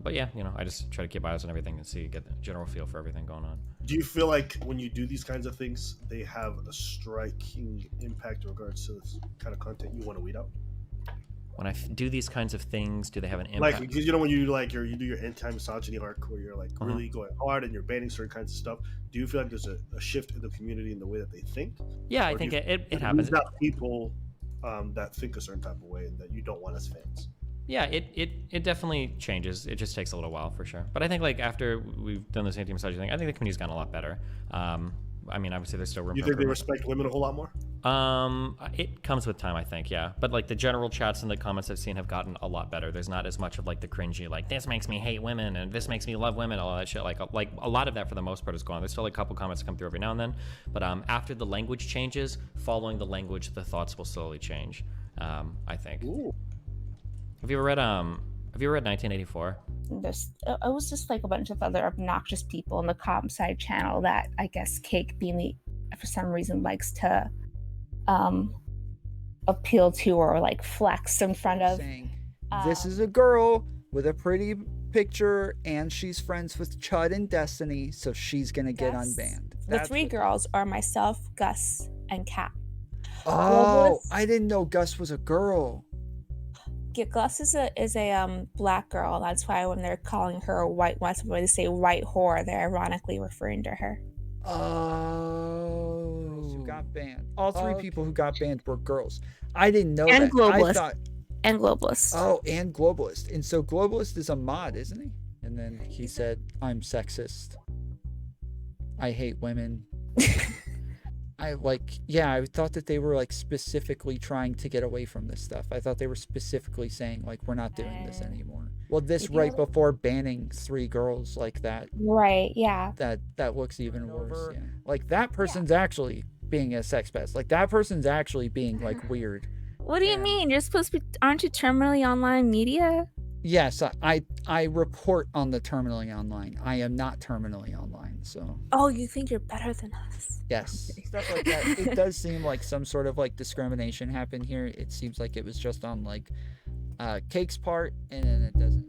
But yeah, you know, I just try to keep eyes on everything and get the general feel for everything going on. Do you feel like when you do these kinds of things, they have a striking impact in regards to the kind of content you want to weed out? When I do these kinds of things, do they have an Like, impact? because you know when you do your anti-misogyny arc where you're like Uh-huh. really going hard and you're banning certain kinds of stuff. Do you feel like there's a shift in the community in the way that they think, Yeah, I or do you think feel it like it happens. weeds out people that think a certain type of way and that you don't want as fans? Yeah, it definitely changes. It just takes a little while for sure. But I think like after we've done this anti-misogyny thing, I think the community's gotten a lot better. I mean, obviously there's still room You for think they improvement. respect women a whole lot more? It comes with time, I think, yeah. But like the general chats and the comments I've seen have gotten a lot better. There's not as much of like the cringy, like this makes me hate women and this makes me love women, all that shit. Like a lot of that for the most part is gone. There's still like a couple comments that come through every now and then, but after the language changes, following the language, the thoughts will slowly change. I think. Ooh. Have you ever read 1984? It was just like a bunch of other obnoxious people in the comp side channel that I guess Cake being the for some reason likes to appeal to or like flex in front of. Saying, this is a girl with a pretty picture and she's friends with Chud and Destiny, so she's gonna get unbanned. The three girls are myself, Gus, and Kat. Oh, I didn't know Gus was a girl. Yeah, Gus is a black girl. That's why when they're calling her a white, when they say white whore, they're ironically referring to her. Oh, who got banned? All three people who got banned were girls. I didn't know that. Globalist. I thought, and Globalist. Oh, and Globalist. And so Globalist is a mod, isn't he? And then he said, "I'm sexist. I hate women." I thought that they were like specifically trying to get away from this stuff. I thought they were specifically saying like, we're not doing this anymore. Well, this right before banning three girls like that. Right, yeah. That looks even worse. Yeah. Like that person's actually being a sex pest. Like that person's actually being like weird. What do you mean? You're supposed to be, aren't you terminally online media? Yes, I report on the terminally online. I am not terminally online, so. Oh, you think you're better than us? Yes, stuff like that. It does seem like some sort of like discrimination happened here. It seems like it was just on like Cake's part, and then it doesn't.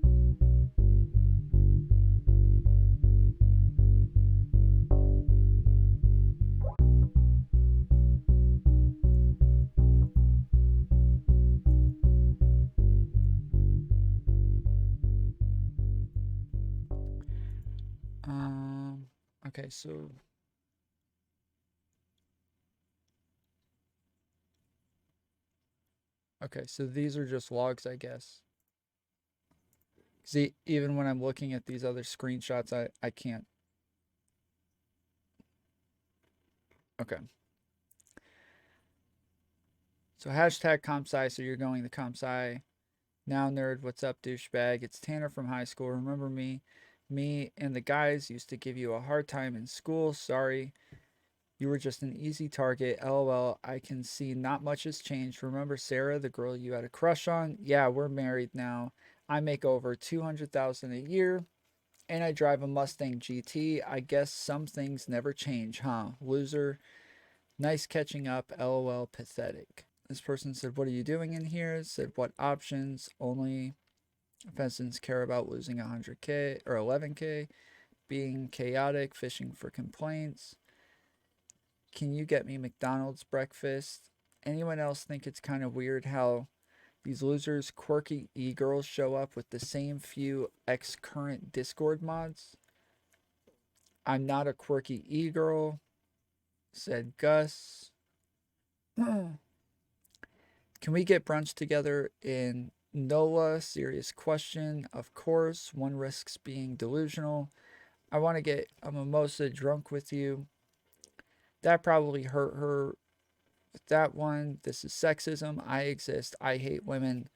Okay, so these are just logs, I guess. See, even when I'm looking at these other screenshots, I can't. Okay. So hashtag CompSci, so you're going to CompSci. Now nerd, what's up, douchebag? It's Tanner from high school. Remember me? Me and the guys used to give you a hard time in school. Sorry. You were just an easy target. LOL. I can see not much has changed. Remember Sarah, the girl you had a crush on? Yeah, we're married now. I make over $200,000 a year, and I drive a Mustang GT. I guess some things never change, huh? Loser. Nice catching up. LOL. Pathetic. This person said, what are you doing in here? Said, what options? Only offenses care about losing 100K or 11K. Being chaotic. Fishing for complaints. Can you get me McDonald's breakfast? Anyone else think it's kind of weird how these losers, quirky e-girls, show up with the same few ex-current Discord mods? I'm not a quirky e-girl, said Gus. Can we get brunch together in NOLA? Serious question. Of course, one risks being delusional. I want to get a mimosa drunk with you. That probably hurt her with that one. This is sexism. I exist. I hate women.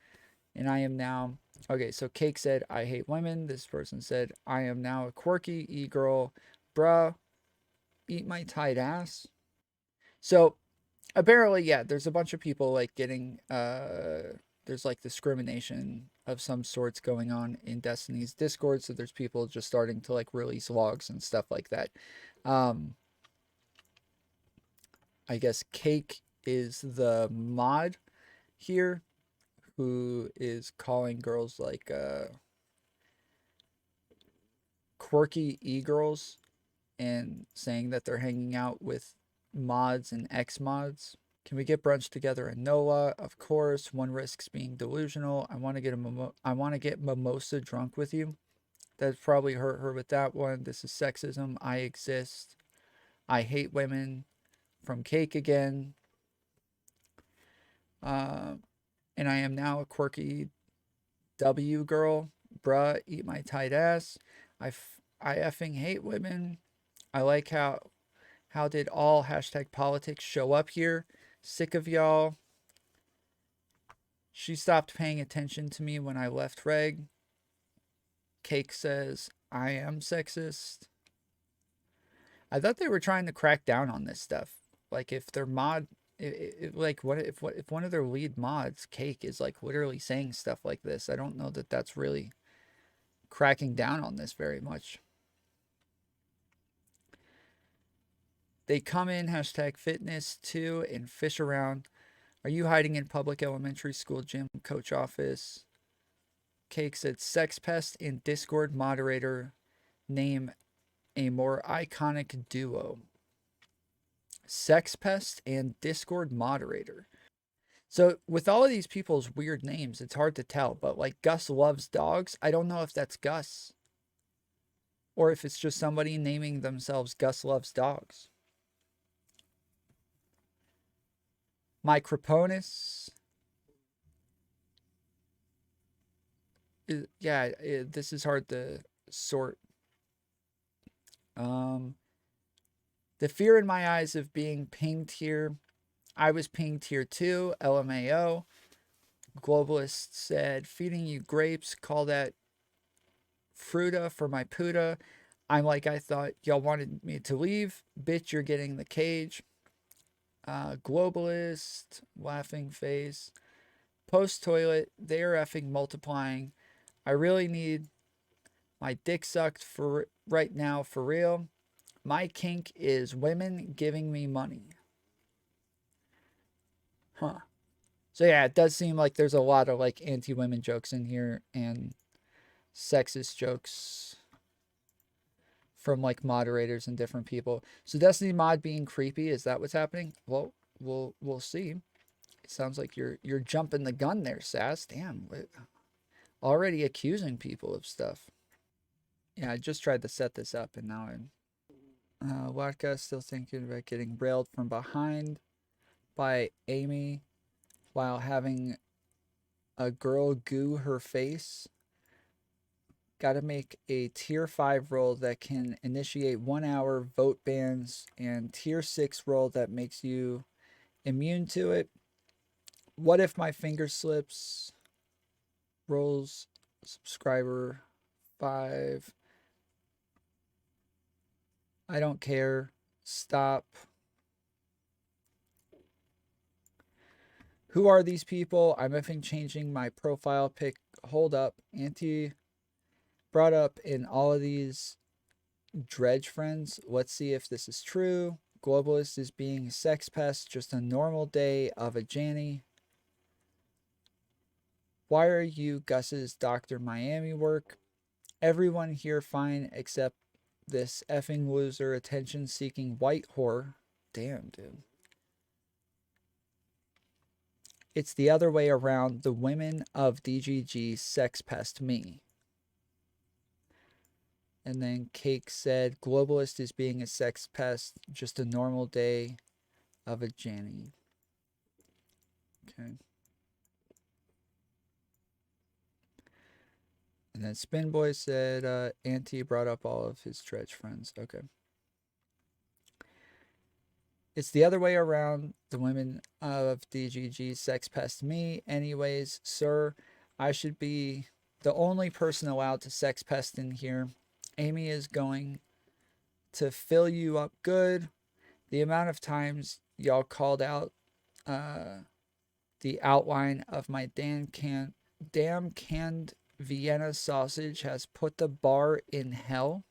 And I am now. Okay, so Cake said, I hate women. This person said, I am now a quirky e-girl. Bruh, eat my tight ass. So apparently, yeah, there's a bunch of people like getting, there's like discrimination of some sorts going on in Destiny's Discord. So there's people just starting to like release logs and stuff like that. I guess Cake is the mod here who is calling girls like quirky e-girls and saying that they're hanging out with mods and ex-mods. Can we get brunch together in NOLA? Of course. One risks being delusional. I want to get mimosa drunk with you. That's probably hurt her with that one. This is sexism. I exist. I hate women. From Cake again. And I am now a quirky W girl. Bruh, eat my tight ass. I effing hate women. I like how did all hashtag politics show up here? Sick of y'all. She stopped paying attention to me when I left Reg. Cake says, I am sexist. I thought they were trying to crack down on this stuff. Like if their mod, like what if one of their lead mods, Cake, is like literally saying stuff like this. I don't know that that's really cracking down on this very much. They come in hashtag fitness too and fish around. Are you hiding in public elementary school gym coach office? Cake said sex pest and Discord moderator. Name a more iconic duo. Sex pest and Discord moderator. So with all of these people's weird names, it's hard to tell. But like Gus loves dogs, I don't know if that's Gus. Or if it's just somebody naming themselves Gus loves dogs. Microponus. This is hard to sort. The fear in my eyes of being pinged here. I was pinged here too. LMAO. Globalist said, feeding you grapes. Call that fruta for my puta. I'm like, I thought y'all wanted me to leave. Bitch, you're getting the cage. Globalist. Laughing face. Post toilet. They are effing multiplying. I really need my dick sucked for right now, for real. My kink is women giving me money. Huh. So yeah, it does seem like there's a lot of like anti-women jokes in here and sexist jokes from like moderators and different people. So Destiny Mod being creepy, is that what's happening? Well, we'll see. It sounds like you're jumping the gun there, Sass. Damn, already accusing people of stuff. Yeah, I just tried to set this up and now I'm Watka still thinking about getting railed from behind by Amy while having a girl goo her face. Gotta make a tier 5 roll that can initiate 1 hour vote bans and tier 6 roll that makes you immune to it. What if my finger slips? Rolls subscriber 5. I don't care. Stop. Who are these people? I'm effing changing my profile pic. Hold up. Auntie brought up in all of these dredge friends. Let's see if this is true. Globalist is being a sex pest. Just a normal day of a Janny. Why are you Gus's Dr. Miami work? Everyone here fine except this effing loser attention-seeking white whore. Damn, dude. It's the other way around. The women of DGG sex pest me. And then Cake said, Globalist is being a sex pest. Just a normal day of a Janny. Okay. And then Spin Boy said, Auntie brought up all of his dredge friends. Okay. It's the other way around. The women of DGG sex pest me. Anyways, sir, I should be the only person allowed to sex pest in here. Amy is going to fill you up good. The amount of times y'all called out the outline of my damn canned Vienna sausage has put the bar in hell.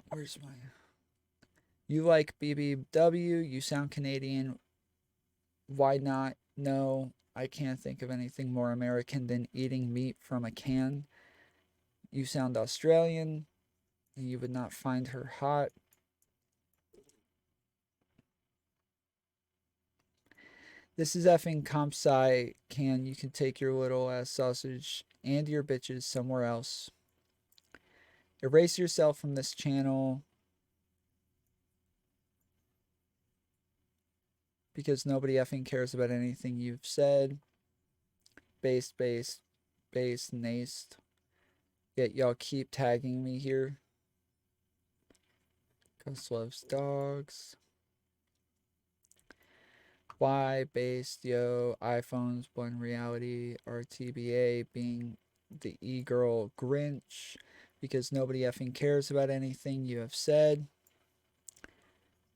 Where's my... You like BBW, you sound Canadian. Why not No, I can't think of anything more American than eating meat from a can. You sound Australian. You would not find her hot. This is effing comp sci can. You can take your little ass sausage and your bitches somewhere else. Erase yourself from this channel because nobody effing cares about anything you've said. Based, naced. Yet y'all keep tagging me here. Gus loves dogs. Why based, yo, iPhones, blend reality, RTBA being the e-girl Grinch because nobody effing cares about anything you have said.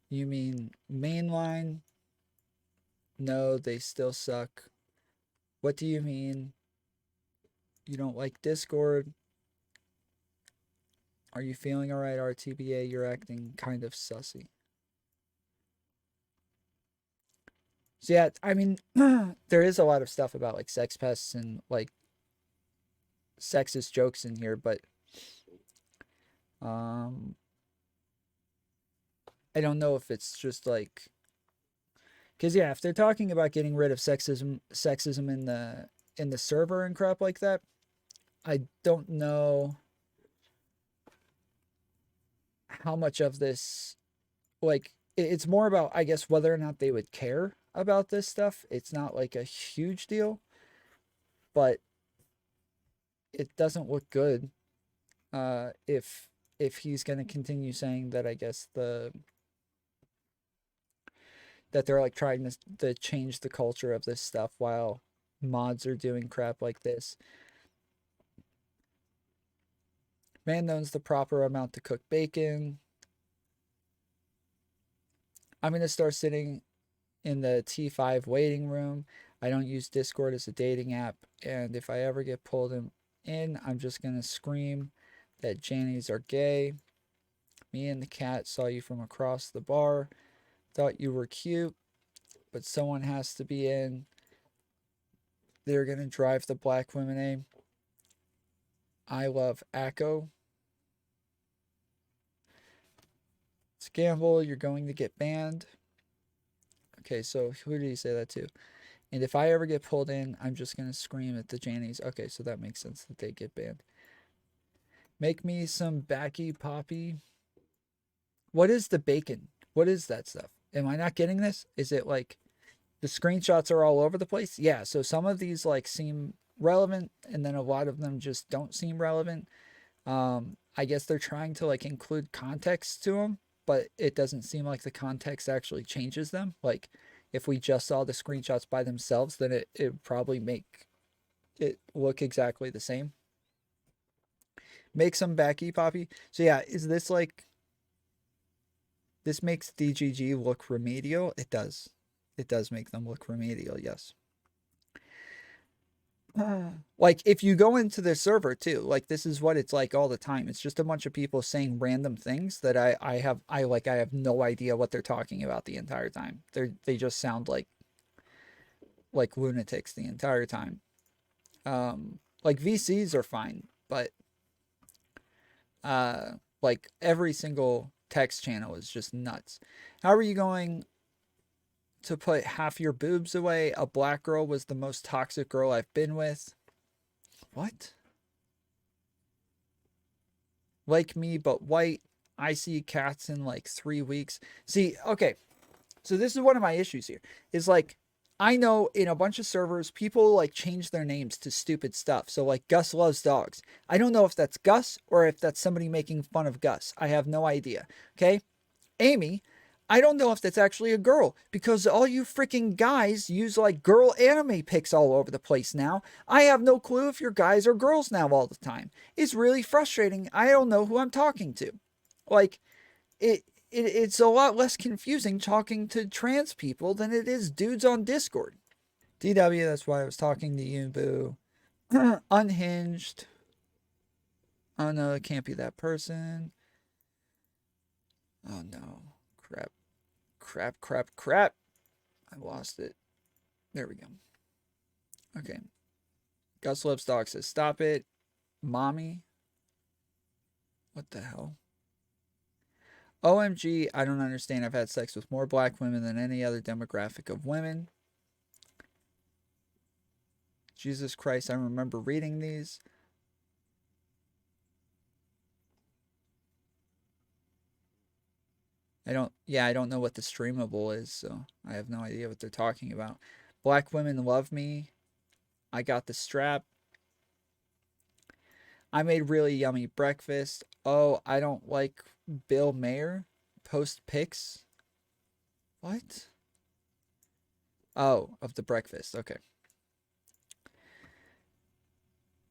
You mean mainline? No, they still suck. What do you mean? You don't like Discord? Are you feeling alright, RTBA? You're acting kind of sussy. So yeah, I mean, there is a lot of stuff about like sex pests and like sexist jokes in here, but I don't know if it's just like, because yeah, if they're talking about getting rid of sexism in the server and crap like that, I don't know how much of this, like, it's more about, I guess, whether or not they would care about this stuff. It's not like a huge deal, but it doesn't look good if he's going to continue saying that. I guess that they're like trying to change the culture of this stuff while mods are doing crap like this. Man knows the proper amount to cook bacon. I'm going to start sitting in the T5 waiting room. I don't use Discord as a dating app, and if I ever get pulled in, I'm just going to scream that Jannies are gay. Me and the cat saw you from across the bar, thought you were cute, but someone has to be in. They're going to drive the black women aim. I love Acco. It's a gamble. You're going to get banned. Okay, so who did he say that to? And if I ever get pulled in, I'm just going to scream at the Jannies. Okay, so that makes sense that they get banned. Make me some backy poppy. What is the bacon? What is that stuff? Am I not getting this? Is it like the screenshots are all over the place? Yeah, so some of these like seem relevant and then a lot of them just don't seem relevant. I guess they're trying to like include context to them, but it doesn't seem like the context actually changes them. Like if we just saw the screenshots by themselves, then it would probably make it look exactly the same. Make some backy poppy. So yeah, is this like, this makes DGG look remedial? It does. It does make them look remedial, yes. Like if you go into the server too, like this is what it's like all the time. It's just a bunch of people saying random things that I have no idea what they're talking about the entire time. They just sound like lunatics the entire time. Like VCs are fine, but like every single text channel is just nuts. How are you going to put half your boobs away? A black girl was the most toxic girl I've been with. What? Like me, but white. I see cats in like 3 weeks. See, okay. So this is one of my issues here. Is like, I know in a bunch of servers, people like change their names to stupid stuff. So like Gus loves dogs. I don't know if that's Gus or if that's somebody making fun of Gus. I have no idea. Okay. Amy, I don't know if that's actually a girl because all you freaking guys use like girl anime pics all over the place now. I have no clue if you're guys or girls now all the time. It's really frustrating. I don't know who I'm talking to. Like, it's a lot less confusing talking to trans people than it is dudes on Discord. DW, that's why I was talking to you, boo. Unhinged. Oh no, it can't be that person. Oh no. Crap. I lost it. There we go. Okay. Gus Loves Dog says, stop it, mommy. What the hell? OMG, I don't understand. I've had sex with more black women than any other demographic of women. Jesus Christ, I remember reading these. I don't know what the streamable is, so I have no idea what they're talking about. Black women love me. I got the strap. I made really yummy breakfast. Oh, I don't like Bill Mayer. Post pics. What? Oh, of the breakfast. Okay.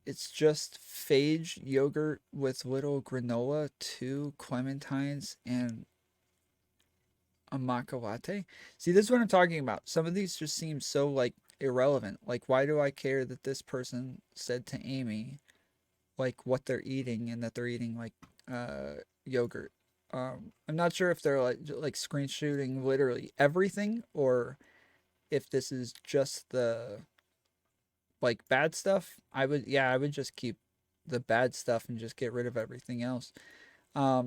It's just phage yogurt with little granola, 2 clementines, and a maca latte. See, this is what I'm talking about. Some of these just seem so like irrelevant. Like, why do I care that this person said to Amy, like, what they're eating and that they're eating like yogurt? I'm not sure if they're like screenshooting literally everything or if this is just the like bad stuff. I would just keep the bad stuff and just get rid of everything else. I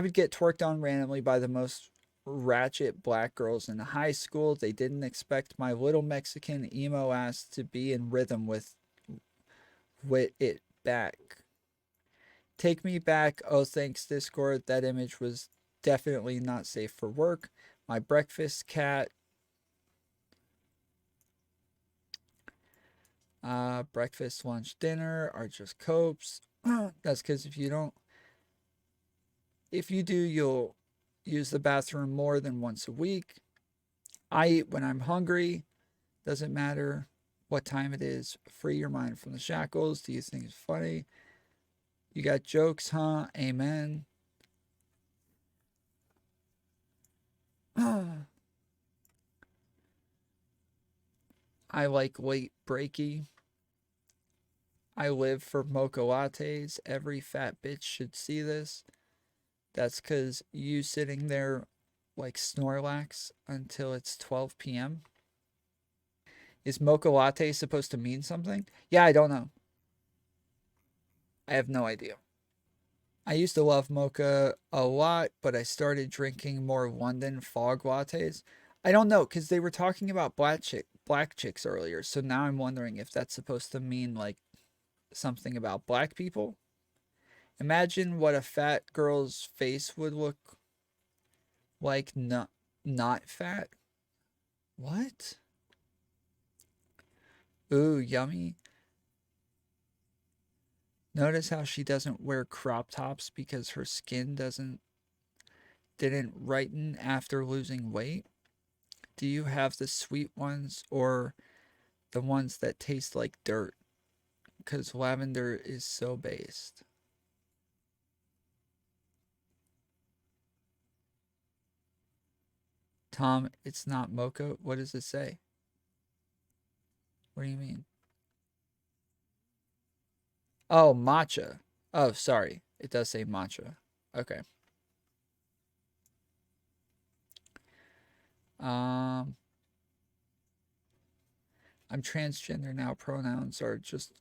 would get twerked on randomly by the most ratchet black girls in high school. They didn't expect my little Mexican emo ass to be in rhythm with it back. Take me back. Oh, thanks, Discord. That image was definitely not safe for work. My breakfast cat. Breakfast, lunch, dinner are just copes. That's because if you do, you'll use the bathroom more than once a week. I eat when I'm hungry. Doesn't matter what time it is. Free your mind from the shackles. Do you think it's funny? You got jokes, huh? Amen. I like late breaky. I live for mocha lattes. Every fat bitch should see this. That's because you sitting there like Snorlax until it's 12 p.m. Is mocha latte supposed to mean something? Yeah, I don't know. I have no idea. I used to love mocha a lot, but I started drinking more London fog lattes. I don't know, because they were talking about black chicks earlier, so now I'm wondering if that's supposed to mean like something about black people. Imagine what a fat girl's face would look like not fat. What? Ooh, yummy. Notice how she doesn't wear crop tops because her skin didn't whiten after losing weight. Do you have the sweet ones or the ones that taste like dirt? Because lavender is so based. Tom, it's not mocha. What does it say? What do you mean? Oh, matcha. Oh, sorry. It does say matcha. Okay. I'm transgender now. Pronouns are just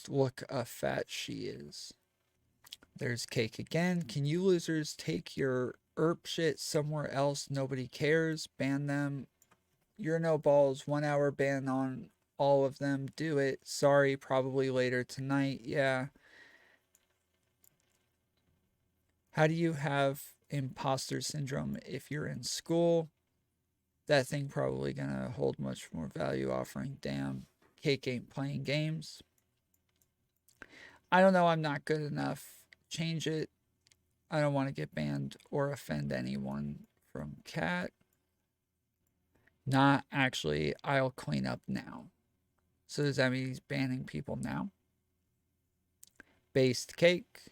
look a fat she is. There's cake again. Can you losers take your ERP shit somewhere else? Nobody cares. Ban them. You're no balls. 1 hour ban on all of them. Do it. Sorry, probably later tonight. Yeah. How do you have imposter syndrome if you're in school? That thing probably gonna hold much more value offering. Damn. Cake ain't playing games. I don't know. I'm not good enough. Change it. I don't want to get banned or offend anyone from Cat. Not actually. I'll clean up now. So does that mean he's banning people now? Based cake.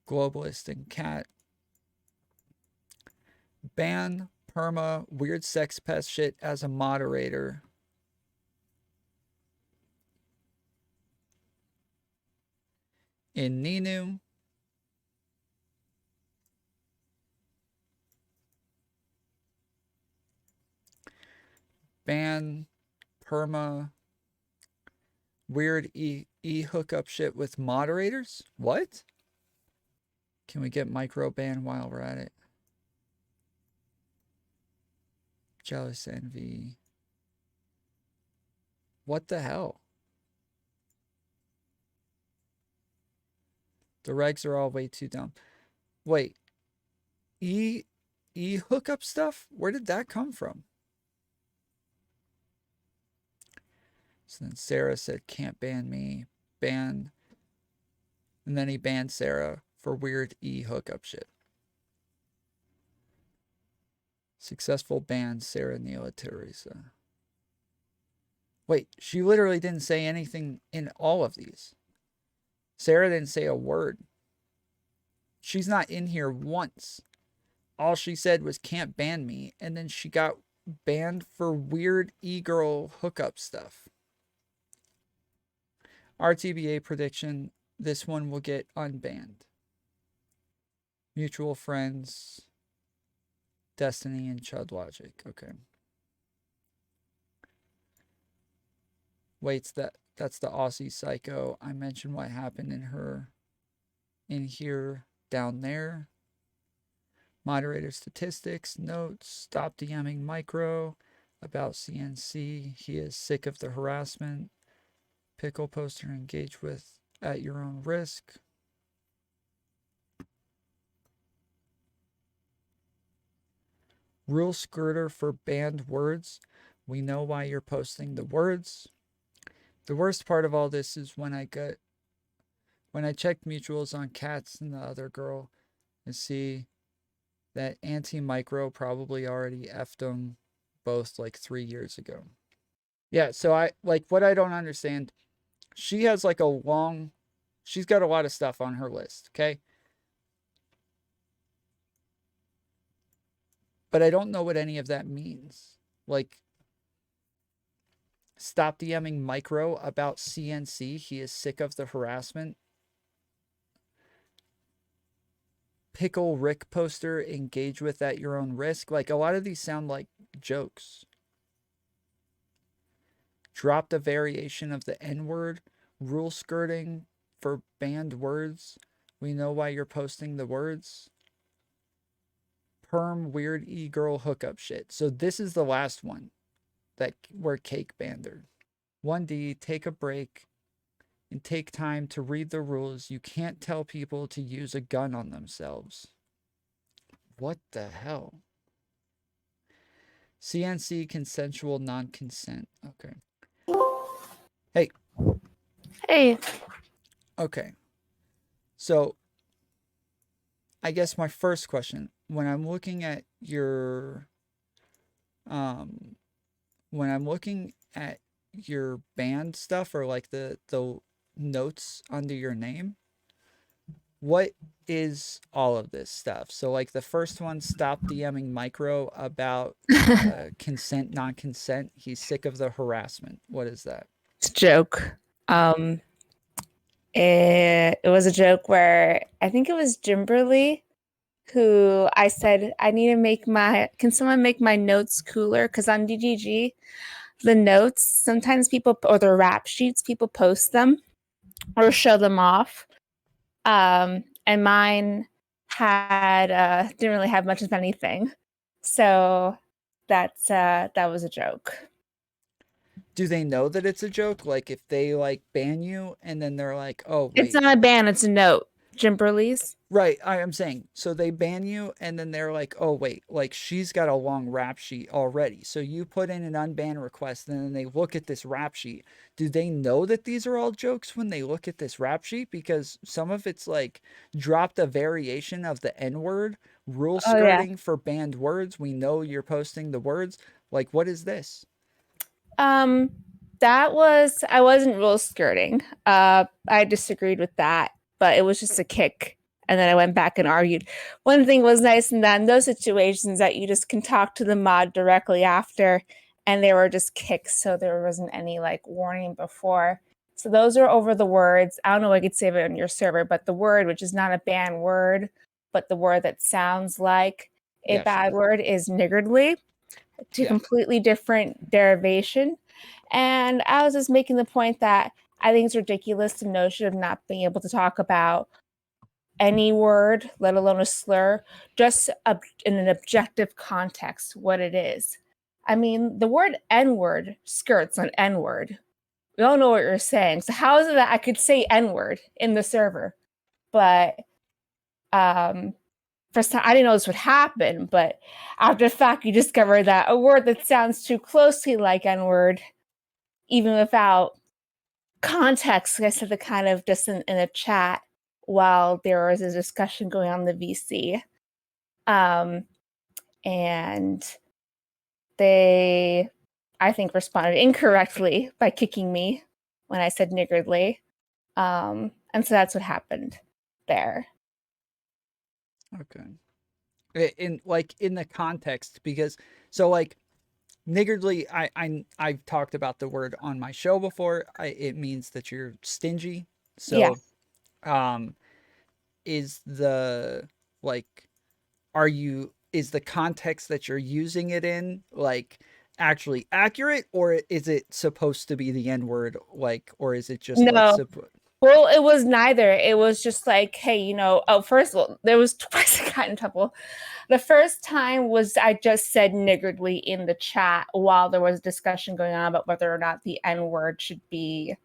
Globalist and Cat. Ban perma weird sex pest shit as a moderator. In Ninu. ban perma weird hookup shit with moderators. What? Can we get micro ban while we're at it? Jealous envy. What the hell? The regs are all way too dumb. Wait. Hookup stuff? Where did that come from? So then Sarah said, can't ban me. Ban. And then he banned Sarah for weird hookup shit. Successful ban, Sarah Neela Teresa. Wait, she literally didn't say anything in all of these. Sarah didn't say a word. She's not in here once. All she said was can't ban me, and then she got banned for weird e-girl hookup stuff. RTBA prediction, this one will get unbanned. Mutual friends, Destiny and Chud Logic. Okay. Wait, that's the Aussie Psycho. I mentioned what happened in here, down there. Moderator statistics, notes, stop DMing Micro about CNC. He is sick of the harassment. Pickle poster engage with at your own risk. Rule skirter for banned words. We know why you're posting the words. The worst part of all this is when I checked mutuals on Cats and the other girl and see that anti-micro probably already effed them both like 3 years ago. Yeah, so what I don't understand, she has like she's got a lot of stuff on her list, okay? But I don't know what any of that means. Like, stop DMing Micro about CNC. He is sick of the harassment. Pickle Rick poster, engage with at your own risk. Like, a lot of these sound like jokes. Dropped a variation of the N-word. Rule skirting for banned words. We know why you're posting the words. Perm weird e-girl hookup shit. So this is the last one where Cake banned her. 1D, take a break and take time to read the rules. You can't tell people to use a gun on themselves. What the hell? CNC, consensual non-consent. Okay. Hey. Hey. Okay. So, I guess my first question, when I'm looking at your band stuff or like the notes under your name, what is all of this stuff? So like the first one, stop DMing Micro about consent, non-consent. He's sick of the harassment. What is that? It's a joke. It was a joke where I think it was Jimberly who I said, I need to can someone make my notes cooler? Because on DGG, the notes, sometimes people, or the rap sheets, people post them or show them off. And mine didn't really have much of anything. So that was a joke. Do they know that it's a joke? Like if they like ban you and then they're like, oh, wait. It's not a ban, it's a note. Jimberly's. Right, I'm saying. So they ban you and then they're like, oh, wait, like she's got a long rap sheet already. So you put in an unban request and then they look at this rap sheet. Do they know that these are all jokes when they look at this rap sheet? Because some of it's like dropped a variation of the N-word, rule skirting for banned words. We know you're posting the words. Like, what is this? I wasn't rule skirting. I disagreed with that, but it was just a kick. And then I went back and argued. One thing was nice in those situations that you just can talk to the mod directly after, and they were just kicks, so there wasn't any like warning before. So those are over the words. I don't know if I could save it on your server, but the word, which is not a banned word, but the word that sounds like a bad word, is niggardly. to Yeah. completely different derivation. And I was just making the point that I think it's ridiculous the notion of not being able to talk about any word, let alone a slur, just in an objective context, what it is. I mean, the word N-word skirts on N-word. We all know what you're saying. So how is it that I could say N-word in the server? But first time I didn't know this would happen, but after the fact, you discover that a word that sounds too closely like N-word, even without context, like I said, the kind of just in a chat while there was a discussion going on in the VC. And they, I think, responded incorrectly by kicking me when I said niggardly. And so that's what happened there. Okay. In the context, because so like niggardly, I've talked about the word on my show before. It means that you're stingy. Yeah. So is the like is the context that you're using it in like actually accurate, or is it supposed to be the N word, like, or is it just No. Well, it was neither. It was just like, hey, first of all, there was twice I got in trouble. The first time was I just said niggardly in the chat while there was discussion going on about whether or not the N word should be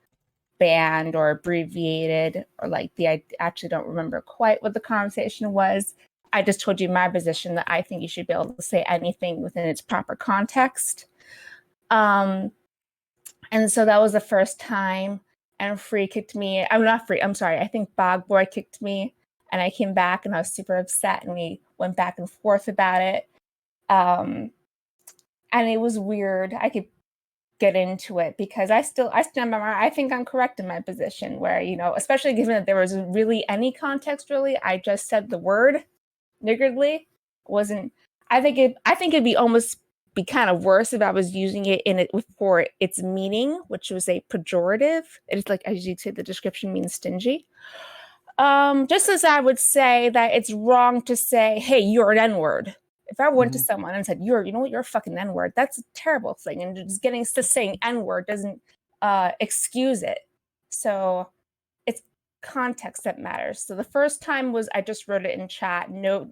banned or abbreviated, or I actually don't remember quite what the conversation was. I just told you my position that I think you should be able to say anything within its proper context. And so that was the first time, and Free kicked me. I'm not Free, I'm sorry. I think Bog Boy kicked me, and I came back and I was super upset, and we went back and forth about it. And it was weird. I could get into it because I stand by I think I'm correct in my position where, especially given that there was really any context, really, I just said the word niggardly wasn't, I think it'd be almost be kind of worse if I was using it for its meaning, which was a pejorative. It's like, as you say, the description means stingy. Just as I would say that it's wrong to say, hey, you're an N-word. If I went to someone and said, you're a fucking N-word, that's a terrible thing. And just getting to saying N-word doesn't excuse it. So it's context that matters. So the first time was I just wrote it in chat, no,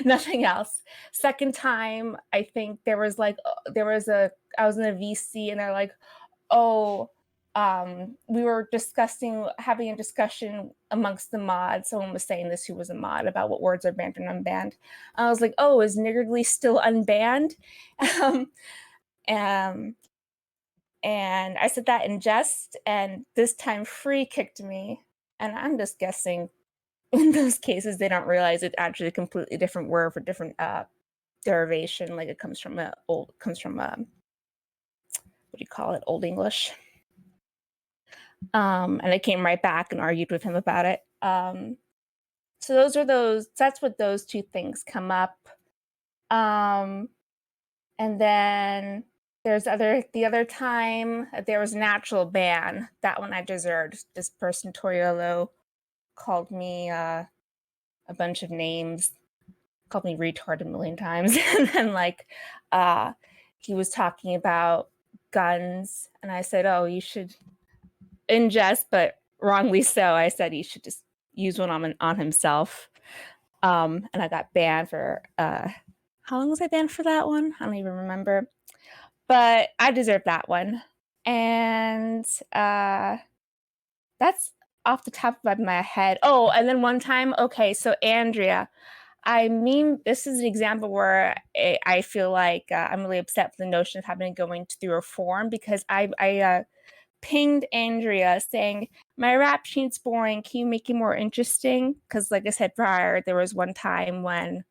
nothing else. Second time, I think I was in a VC and they're like, oh, we were having a discussion amongst the mods. Someone was saying this who was a mod about what words are banned and unbanned. I was like, oh, is niggardly still unbanned? And I said that in jest, and this time Free kicked me. And I'm just guessing in those cases, they don't realize it's actually a completely different word for different derivation. Like it comes from what do you call it? Old English. And I came right back and argued with him about it. So that's what those two things come up. And then the other time there was an actual ban. That one I deserved. This person, Toriolo, called me a bunch of names, called me retard a million times. And then he was talking about guns. And I said, oh, you should, in jest, but wrongly so, I said he should just use one on himself. And I got banned for how long was I banned for that one? I don't even remember. But I deserve that one. And that's off the top of my head. Oh, and then one time, okay, so Andrea, this is an example where I feel like I'm really upset for the notion of having going through a forum, because I pinged Andrea saying, my rap sheet's boring. Can you make it more interesting? Because like I said prior, there was one time when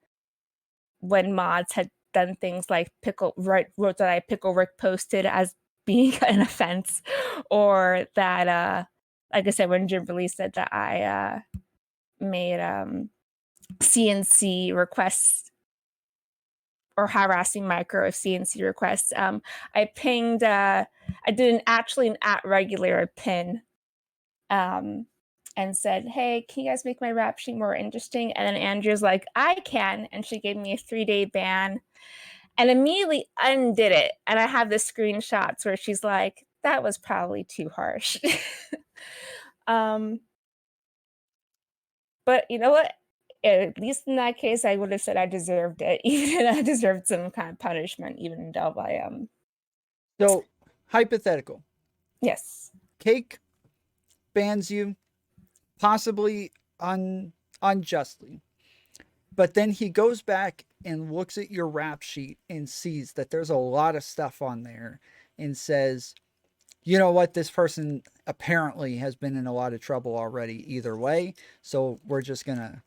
mods had done things like wrote that I Pickle Rick posted as being an offense, or that like I said, when Jimberly said that I made CNC requests or harassing micro of CNC requests. I pinged, I did an @regular pin and said, hey, can you guys make my rap sheet more interesting? And then Andrea's like, I can. And she gave me a 3-day ban. and immediately undid it. And I have the screenshots where she's like, that was probably too harsh. But you know what? At least in that case, I would have said I deserved it, even if I deserved some kind of punishment, even though I So, hypothetical. yes. Cake bans you, possibly unjustly. But then he goes back and looks at your rap sheet and sees that there's a lot of stuff on there and says, you know what, this person apparently has been in a lot of trouble already either way. So we're just gonna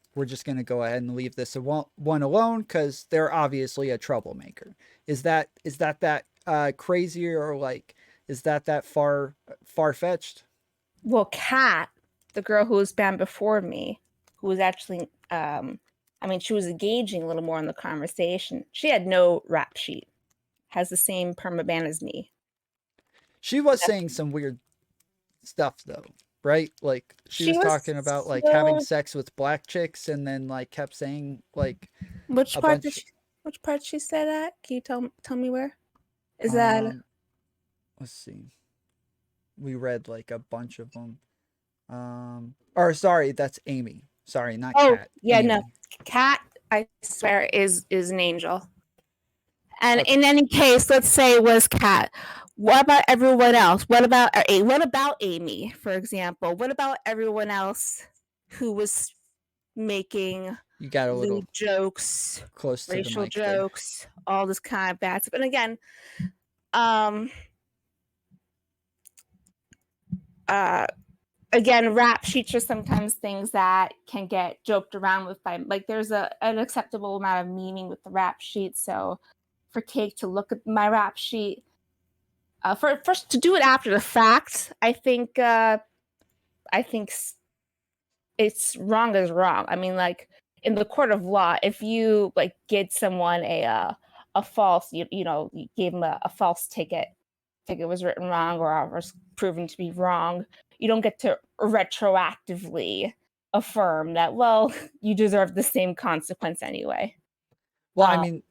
go ahead and leave this one alone because they're obviously a troublemaker. Is that crazy, or like is that far fetched? Well, Kat, the girl who was banned before me, who was actually I mean, she was engaging a little more in the conversation. She had no rap sheet. Has the same permaban as me. She was saying some weird stuff though, right? Like she She was was talking about like having still. sex with black chicks, and then like kept saying like Which a part did bunch. she? Which part she said that? Can you tell me where? Is that? Um, let's see. We read like a bunch of them. Or sorry, that's Amy. Sorry, not Oh Kat. yeah, no. Amy. Kat, I swear, is an angel. And Okay. in any case, let's say it was Kat. What about everyone else? What about Amy, for example? What about everyone else who was making You got a little lewd jokes, close to the racial mic there. jokes, all this kind of bad stuff? And again, um, rap sheets are sometimes things that can get joked around with by, like, there's an acceptable amount of meaning with the rap sheet. So for Cake to look at my rap sheet, for first to do it after the fact, I think it's wrong is wrong. I mean, like, in the court of law, if you like get someone a false, you gave them a false ticket was written wrong or was proven to be wrong, you don't get to retroactively affirm that, well, you deserve the same consequence anyway. Well, I mean,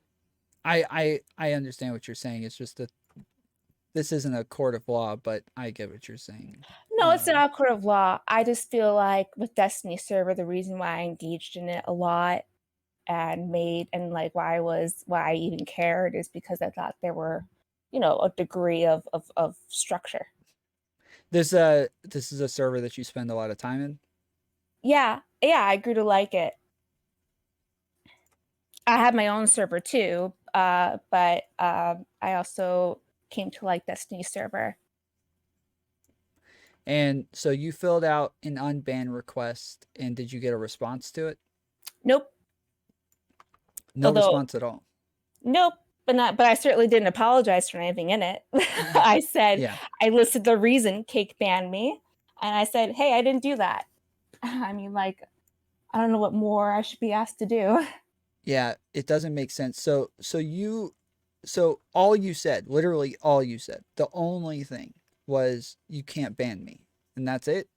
I understand what you're saying. It's just that this isn't a court of law, but I get what you're saying. No, it's not a court of law. I just feel like with Destiny Server, the reason why I engaged in it a lot and like why I even cared is because I thought there were, a degree of structure. This is a server that you spend a lot of time in. Yeah, I grew to like it. I have my own server too, but I also came to like Destiny Server. And so you filled out an unban request, and did you get a response to it? Nope. No response at all. Nope. But I certainly didn't apologize for anything in it. I said, Yeah. I listed the reason Cake banned me, and I said, hey, I didn't do that. I mean, like, I don't know what more I should be asked to do. Yeah, it doesn't make sense. So all you said, literally all you said, the only thing was you can't ban me, and that's it.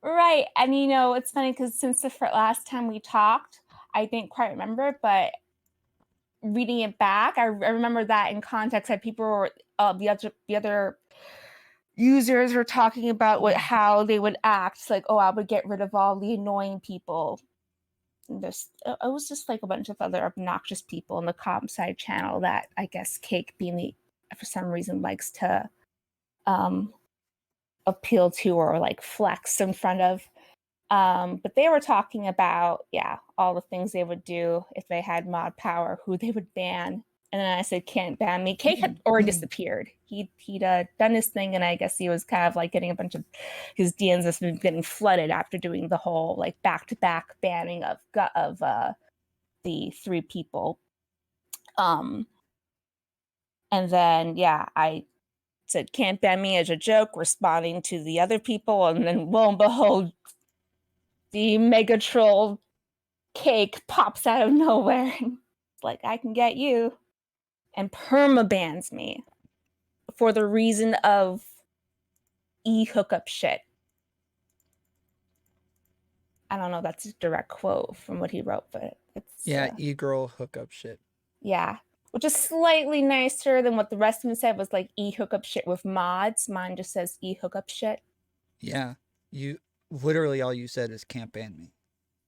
Right. And it's funny because since the last time we talked, I didn't quite remember, but reading it back, I remember that in context that people were the other users were talking about how they would act. It's like, oh, I would get rid of all the annoying people. It was just like a bunch of other obnoxious people in the comp side channel that I guess Cake being for some reason likes to appeal to or like flex in front of. But they were talking about, all the things they would do if they had mod power, who they would ban. And then I said, can't ban me. Cake had already disappeared. He'd done his thing, and I guess he was kind of like getting a bunch of his DMs that's been getting flooded after doing the whole like back-to-back banning of the 3 people. And then I said, can't ban me as a joke, responding to the other people, and then lo and behold, the mega troll Cake pops out of nowhere and like, I can get you, and permabans me for the reason of hookup shit. I don't know, that's a direct quote from what he wrote, but it's e-girl hookup shit. Yeah. which is slightly nicer than what the rest of them said was like e-hookup shit with mods. Mine just says e-hookup shit. Yeah, you literally all you said is can't ban me.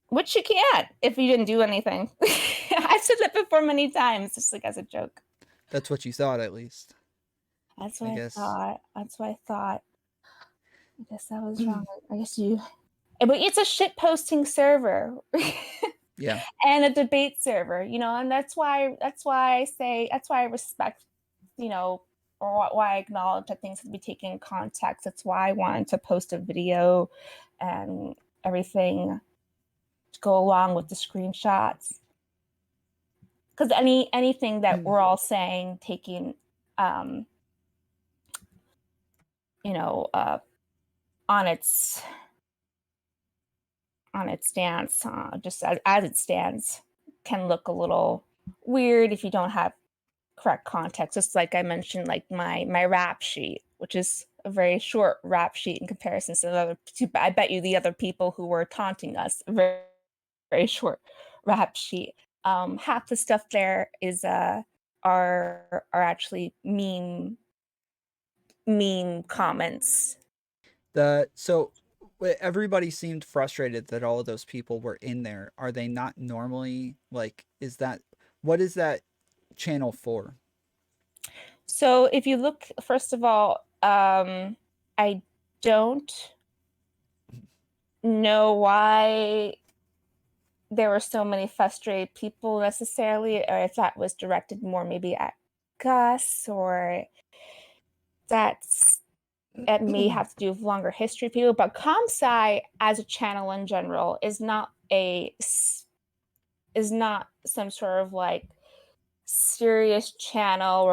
Which you can't if you didn't do anything. I've said that before many times, just like as a joke. That's what you thought, at least. That's I what I guess. thought. That's what I thought. I guess I was wrong. I guess you. But it's a shit posting server. Yeah. And a debate server, you know, and that's why I respect, you know, or why I acknowledge that things have to be taken in context. That's why I wanted to post a video and everything to go along with the screenshots. Because anything that we're all saying, taking, you know, on its stance, just as it stands, can look a little weird if you don't have correct context. Just like I mentioned, like my rap sheet, which is a very short rap sheet in comparison to the other. I bet you the other people who were taunting us, a very, very short rap sheet. Half the stuff there is are actually meme comments. So everybody seemed frustrated that all of those people were in there. Are they not normally like? What is that channel for? So if you look, first of all, I don't know why there were so many frustrated people necessarily, or if that was directed more maybe at Gus, or it may have to do with longer history people. But ComSci as a channel in general is not some sort of like serious channel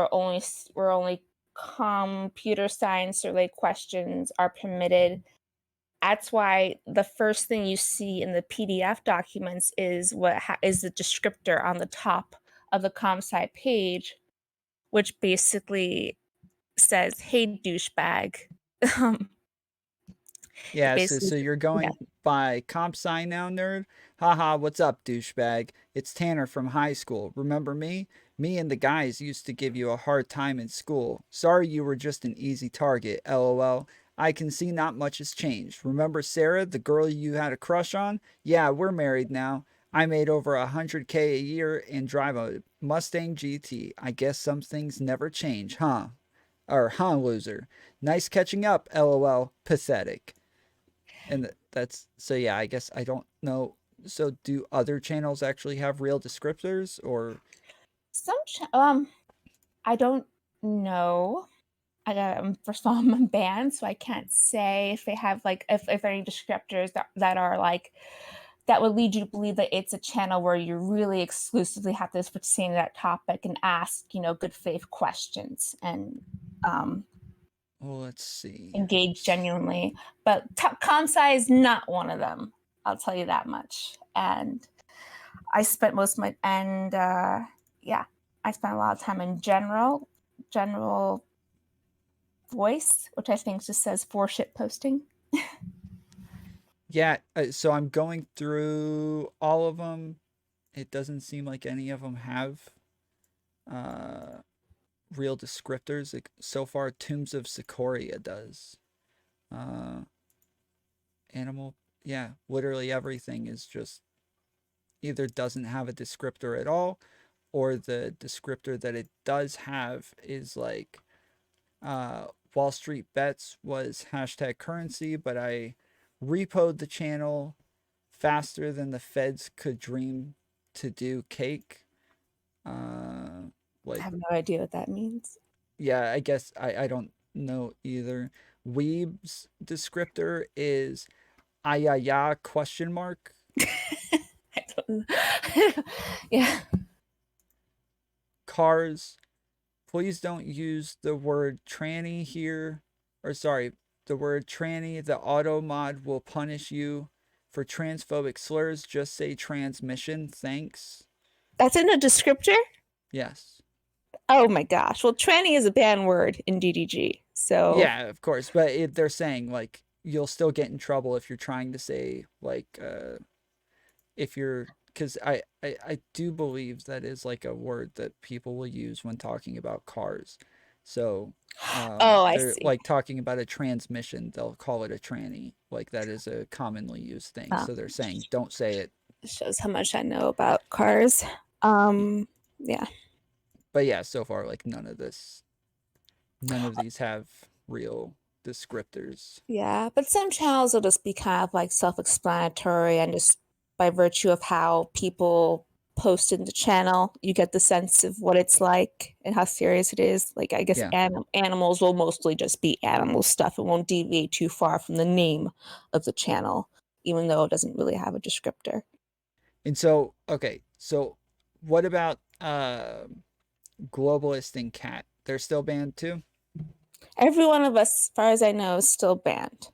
where only computer science related questions are permitted. That's why the first thing you see in the PDF documents is is the descriptor on the top of the ComSci page, which basically says, "Hey, douchebag." Yeah, so Basically, you're going by comp sci now, nerd? Haha, what's up, douchebag? It's Tanner from high school. Remember me? Me and the guys used to give you a hard time in school. Sorry you were just an easy target, lol. I can see not much has changed. Remember Sarah, the girl you had a crush on? Yeah, we're married now. I made over 100K a year and drive a Mustang GT. I guess some things never change, huh? Or, huh, loser. Nice catching up, lol. Pathetic. And that's so yeah, I guess I don't know. So do other channels actually have real descriptors or I don't know. First of all, I'm banned, so I can't say if they have like if any descriptors that are like that would lead you to believe that it's a channel where you really exclusively have to pertain to that topic and ask, you know, good faith questions and well, let's see. engage genuinely. But ComSci is not one of them. I'll tell you that much. And I spent most of my I spent a lot of time in general voice, which I think just says for shit posting. Yeah, so I'm going through all of them. It doesn't seem like any of them have real descriptors. Like, so far, Tombs of Sikoria does. Animal, yeah, literally everything is just either doesn't have a descriptor at all, or the descriptor that it does have is like Wall Street Bets was hashtag currency, but I repoed the channel faster than the feds could dream to do cake. I Like, have no idea what that means. yeah, I guess I don't know either. Weeb's descriptor is ayaya question mark. I don't yeah. Cars, please don't use the word tranny here. Or sorry, the word tranny. The auto mod will punish you for transphobic slurs. Just say transmission. Thanks. That's in a descriptor? Yes. Oh my gosh. Well, tranny is a banned word in DDG. So Yeah, of course. But they're saying like you'll still get in trouble if you're trying to say like if you're because I do believe that is like a word that people will use when talking about cars. So Oh, I they're see. like talking about a transmission, they'll call it a tranny. Like that is a commonly used thing. Oh, So they're saying don't say it. shows how much I know about cars. Yeah. But yeah, so far like none of these have real descriptors. Yeah, but some channels will just be kind of like self-explanatory, and just by virtue of how people post in the channel, you get the sense of what it's like and how serious it is. Like, I guess Yeah. animals will mostly just be animal stuff and won't deviate too far from the name of the channel, even though it doesn't really have a descriptor. And so okay, so what about Globalist and Cat? They're still banned too? Every one of us, as far as I know, is still banned.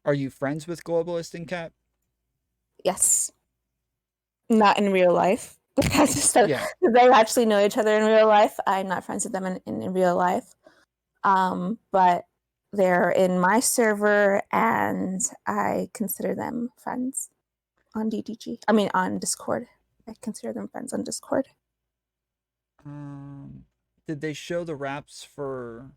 Are you friends with Globalist and Cat? Yes. Not in real life. Yeah. They actually know each other in real life. I'm not friends with them in real life. But they're in my server, and I consider them friends on DDG. I mean, on Discord. I consider them friends on Discord. Did they show the raps for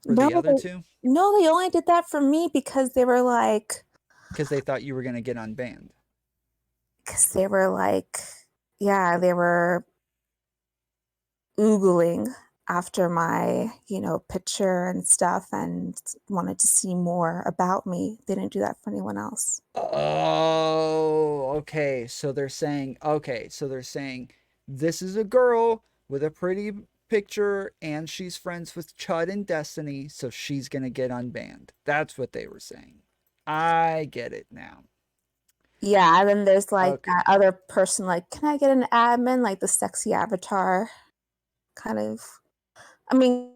No, the other two? no, they only did that for me because they were like, Because they thought you were gonna get unbanned. yeah, they were oogling after my, picture and stuff, and wanted to see more about me. They didn't do that for anyone else. Oh, so they're saying this is a girl with a pretty picture and she's friends with Chud and Destiny, so she's gonna get unbanned. That's what they were saying. I get it now. Yeah, and then there's like Okay. that other person, like, can I get an admin? Like the sexy avatar kind of. I mean,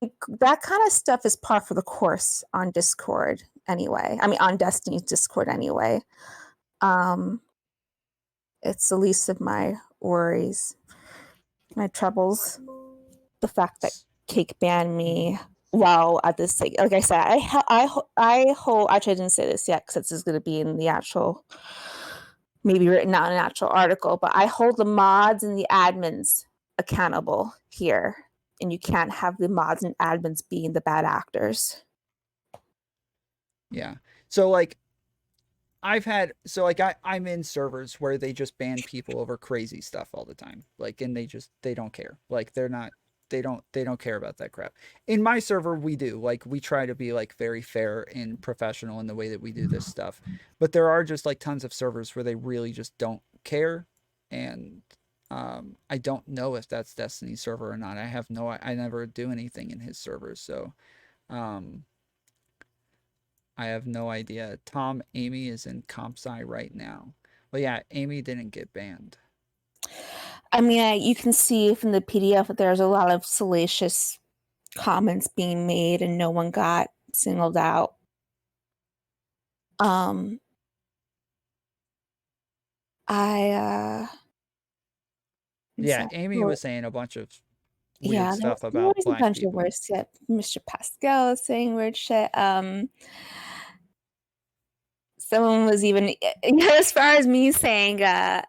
that kind of stuff is par for the course on Discord anyway. I mean, on Destiny's Discord anyway. Um, it's the least of my worries, my troubles. The fact that Cake banned me while at this, like I said, I hold. Actually, I didn't say this yet because this is going to be in the actual, maybe written out in an actual article. But I hold the mods and the admins accountable here, and you can't have the mods and admins being the bad actors. Yeah. So like I'm in servers where they just ban people over crazy stuff all the time. Like and they don't care. Like they don't care about that crap. In my server we do. Like we try to be like very fair and professional in the way that we do this stuff. But there are just like tons of servers where they really just don't care, and I don't know if that's Destiny's server or not. I never do anything in his servers, so um I have no idea. Tom Amy is in CompSci right now. Well, yeah, Amy didn't get banned. I mean, you can see from the PDF that there's a lot of salacious comments being made, and no one got singled out. I Yeah, Amy was saying a bunch of weird Yeah, stuff there about was a black bunch of people. weird shit. Mr. Pascal is saying weird shit. Someone was even, as far as me saying, I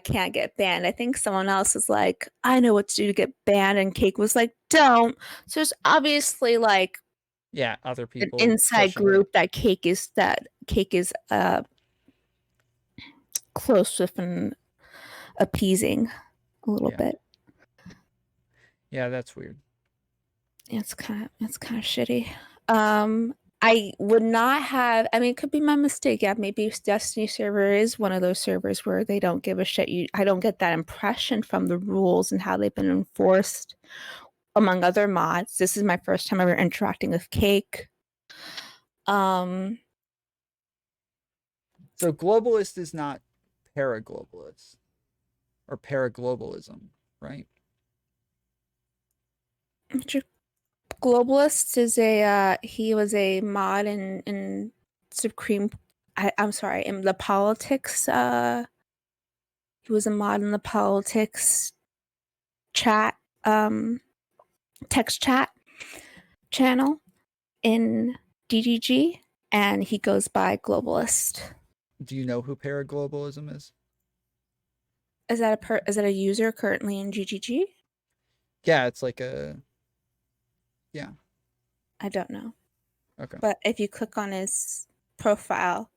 can't get banned. I think someone else was like, I know what to do to get banned, and Cake was like, don't. So there's obviously like Yeah, other an people inside pushing it. group that Cake is close with and appeasing a little Yeah. bit. Yeah, that's weird. It's kind of shitty. I would not have. I mean, it could be my mistake. Yeah, maybe Destiny server is one of those servers where they don't give a shit. I don't get that impression from the rules and how they've been enforced among other mods. This is my first time ever interacting with Cake. So globalist is not paraglobalist or paraglobalism, right? Globalist is he was a mod in Supreme. I'm sorry, in the politics. He was a mod in the politics chat, text chat channel in DDG, and he goes by Globalist. Do you know who paraglobalism is? Is that a user currently in GGG? Yeah, it's like a yeah. I don't know. Okay. But if you click on his profile,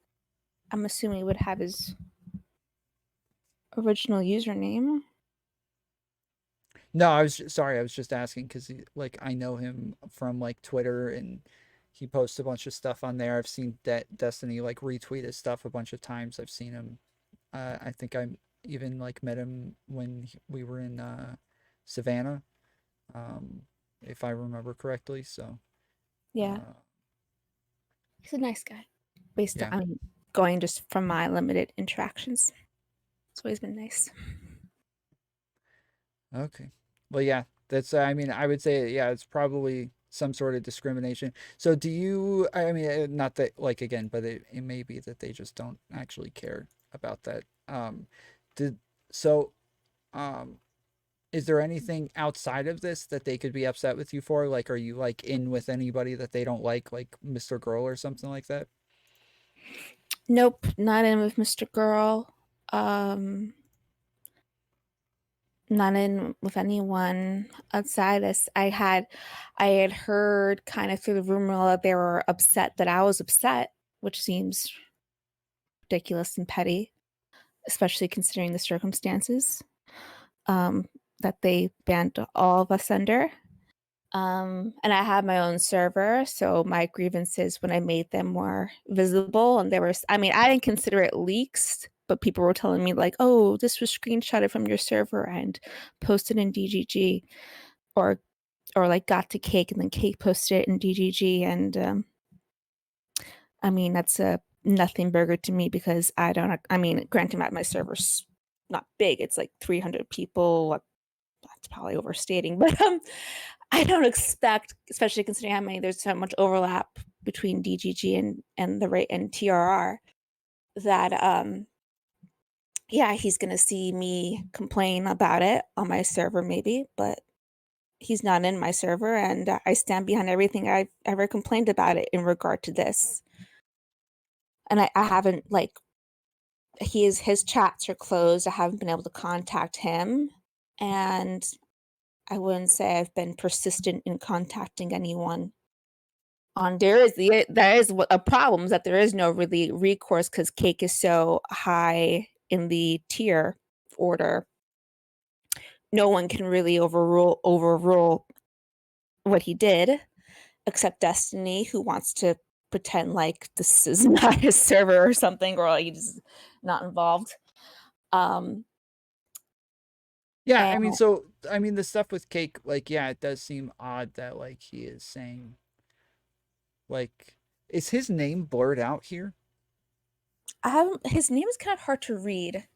I'm assuming it would have his original username. No, sorry. I was just asking because like I know him from like Twitter, and he posts a bunch of stuff on there. I've seen that Destiny like retweet his stuff a bunch of times. I've seen him. I think I even like met him when we were in Savannah, um, if I remember correctly. So Yeah, uh, he's a nice guy. Based yeah. on going just from my limited interactions, it's always been nice. Okay. Well, yeah, that's, I mean, I would say, yeah, it's probably some sort of discrimination. So do you, I mean, not that, like, again, but it may be that they just don't actually care about that. Did, so, um, is there anything outside of this that they could be upset with you for? Like, are you like in with anybody that they don't like Mr. Girl or something like that? Nope, not in with Mr. Girl. Um, Not in with anyone outside us. I had heard kind of through the rumor that they were upset that I was upset, which seems ridiculous and petty, especially considering the circumstances um, that they banned all of us under. And I have my own server, so my grievances when I made them more visible, and I mean, I didn't consider it leaks, but people were telling me like, "Oh, this was screenshotted from your server and posted in DGG," or like got to Cake and then Cake posted it in DGG, and I mean, that's a nothing burger to me because I don't. I mean, granted, my server's not big; it's like 300 people. That's probably overstating, but I don't expect, especially considering how many there's so much overlap between DGG and the rate and TRR, that yeah, he's gonna see me complain about it on my server maybe, but he's not in my server, and I stand behind everything I've ever complained about it in regard to this. And I haven't like his chats are closed. I haven't been able to contact him, and I wouldn't say I've been persistent in contacting anyone. On there is a problem is that there is no really recourse because Cake is so high in the tier order. No one can really overrule what he did, except Destiny, who wants to pretend like this is not his server or something, or like he's not involved. Um, Yeah, I mean, and so, I mean, the stuff with Cake, like, yeah, it does seem odd that, like, he is saying, like, is his name blurred out here? I haven't. His name is kind of hard to read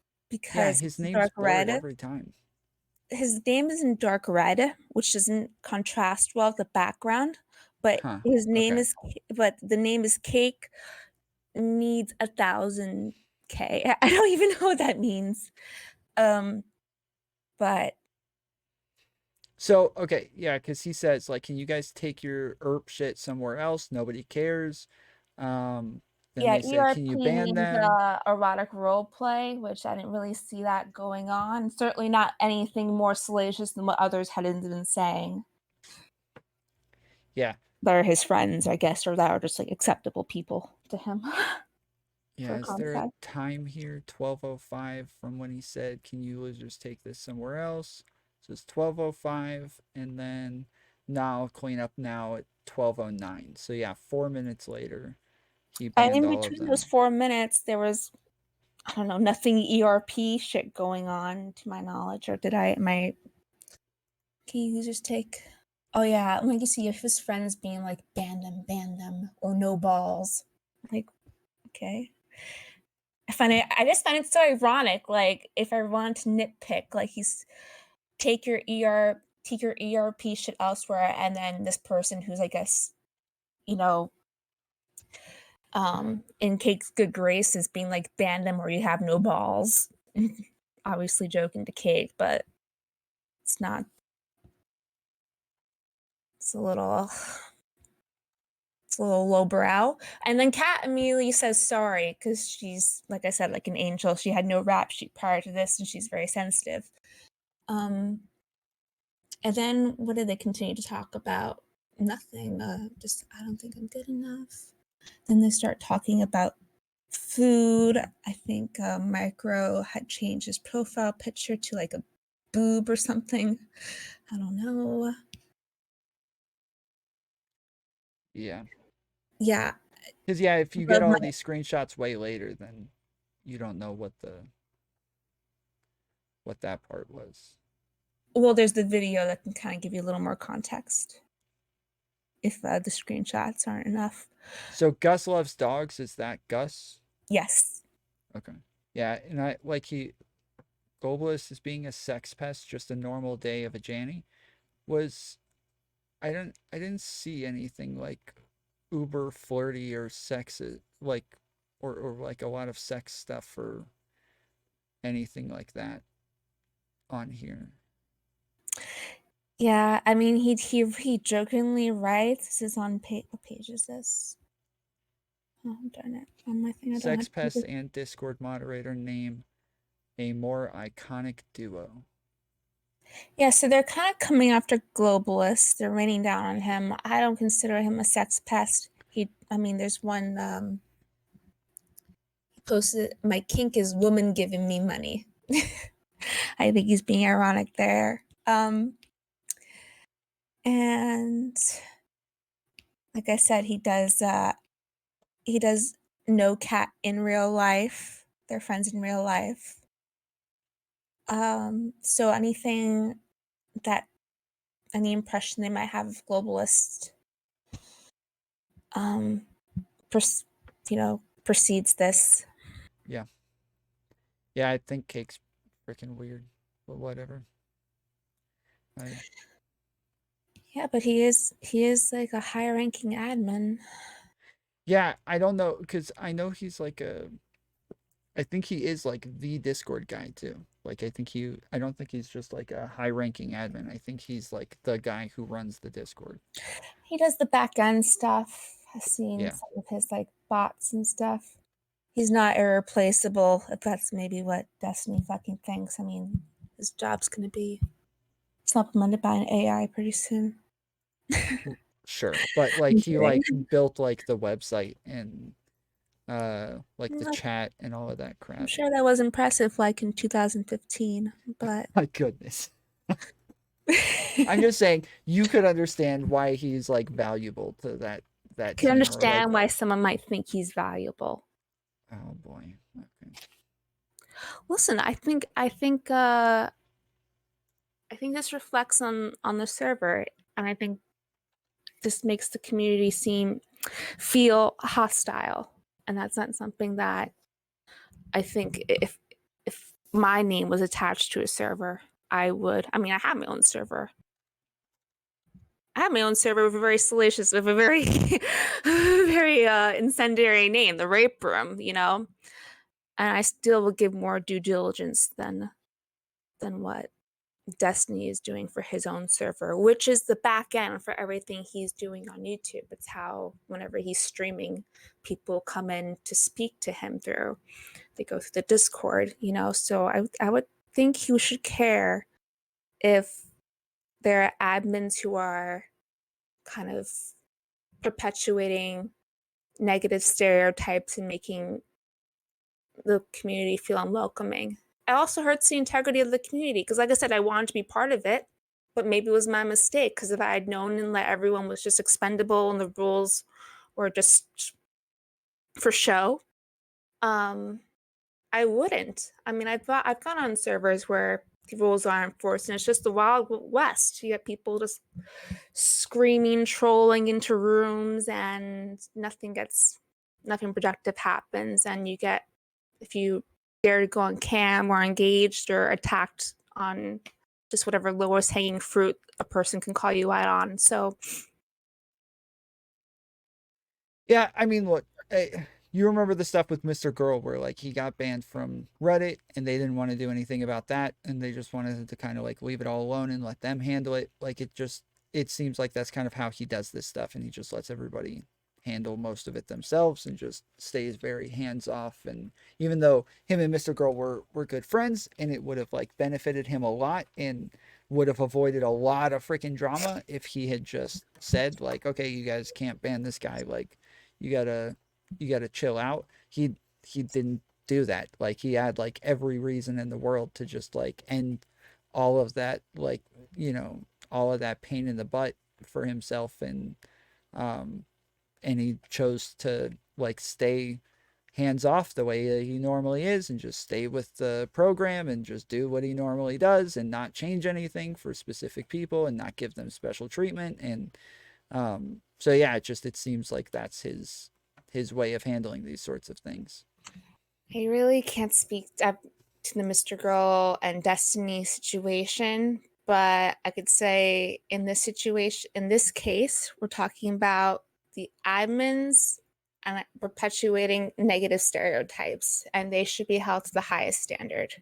Yeah, because his it's name's dark blurred red. every time. His name is in dark red, which doesn't contrast well with the background. But Huh. his name Okay. is, but the name is Cake needs 1,000K. I don't even know what that means. Um, but So, okay, yeah, because he says, like, can you guys take your ERP shit somewhere else? Nobody cares. Then yeah, they say, can you ERP ban means them? erotic role play, which I didn't really see that going on. Certainly not anything more salacious than what others had been saying. Yeah. That are his friends, I guess, or that are just like acceptable people to him Yeah, for is there a contact. time here? 12:05 from when he said, can you losers take this somewhere else? So it's 12:05, and then now clean up now at 12:09. So yeah, 4 minutes later, he And banned in all of between those them. 4 minutes, there was, I don't know, nothing ERP shit going on to my knowledge. Or did I, my key users take? Oh yeah, let me see if his friends being like, ban them, or no balls. Like, okay. I just find it so ironic. Like, if I want to nitpick, like he's take your ERP shit elsewhere, and then this person who's, I guess, you know, in Cake's good graces being like, ban them or you have no balls. Obviously joking to Cake, but it's not, it's a little It's a little lowbrow. And then Kat immediately says sorry because she's, like I said, like an angel. She had no rap sheet prior to this, and she's very sensitive. And then what did they continue to talk about? Nothing. Just I don't think I'm good enough. Then they start talking about food. I think Micro had changed his profile picture to like a boob or something. I don't know. Yeah. Yeah. Because yeah, if you get Above all my- these screenshots way later, then you don't know what that part was. Well, there's the video that can kind of give you a little more context if the screenshots aren't enough. So Gus loves dogs. Is that Gus? Yes. Okay. Yeah, and I like Globalist is being a sex pest. Just a normal day of a Janny was. I didn't see anything like uber flirty or sex like or like a lot of sex stuff or anything like that on here. Yeah, I mean, he jokingly writes. This is on what page is this? Oh, darn it! On my thing, I don't Sex have pest pages. and Discord moderator name a more iconic duo. Yeah, so they're kind of coming after globalists. They're raining down on him. I don't consider him a sex pest. I mean, there's one he posted, "My kink is woman giving me money." I think he's being ironic there. And like I said, he does know Cat in real life. They're friends in real life. So any impression they might have of globalist, um, precedes this. Yeah. Yeah, I think Cake's freaking weird, but whatever. Yeah, but he is like a high ranking admin. Yeah, I don't know because I know he's like I think he is like the Discord guy too. Like I don't think he's just like a high ranking admin. I think he's like the guy who runs the Discord. He does the back end stuff. I've seen Yeah. some of his like bots and stuff. He's not irreplaceable, if that's maybe what Destiny fucking thinks. I mean, his job's gonna be supplemented by an AI pretty soon. Sure. But like he like built like the website and like the chat and all of that crap. I'm sure that was impressive like in 2015, but My goodness. I'm just saying you could understand why he's like valuable to that I team. can Or, understand like, why someone might think he's valuable. oh boy. Okay. Listen, I think this reflects on the server, and I think this makes the community feel hostile, and that's not something that I think if my name was attached to a server, I would. I mean, I have my own server. I have my own server with a very salacious, with a very, very incendiary name, the Rape Room. And I still would give more due diligence than what Destiny is doing for his own server, which is the back end for everything he's doing on YouTube. It's how whenever he's streaming, people come in to speak to him through. They go through the Discord, So I would think he should care if there are admins who are kind of perpetuating negative stereotypes and making the community feel unwelcoming. It also hurts the integrity of the community because, like I said, I wanted to be part of it, but maybe it was my mistake because if I had known and let everyone was just expendable and the rules were just for show, I wouldn't. I mean, I've gone on servers where the rules aren't enforced and it's just the Wild West. You get people just screaming, trolling into rooms, and nothing productive happens, and if you dare to go on cam or engaged or attacked on just whatever lowest hanging fruit a person can call you out on. So Yeah, I mean, look, you remember the stuff with Mr. Girl where like he got banned from Reddit and they didn't want to do anything about that and they just wanted to kind of like leave it all alone and let them handle it. Like it seems like that's kind of how he does this stuff and he just lets everybody handle most of it themselves and just stays very hands off. And even though him and Mr. Girl were good friends, and it would have like benefited him a lot and would have avoided a lot of freaking drama if he had just said like, okay, you guys can't ban this guy, like you gotta chill out. He didn't do that. Like he had like every reason in the world to just like end all of that, like, you know, all of that pain in the butt for himself. Um and he chose to like stay hands off the way he normally is and just stay with the program and just do what he normally does and not change anything for specific people and not give them special treatment. And so yeah, it seems like that's his way of handling these sorts of things. I really can't speak up to the Mr. Girl and Destiny situation, but I could say in this situation, in this case, we're talking about the admins and perpetuating negative stereotypes, and they should be held to the highest standard.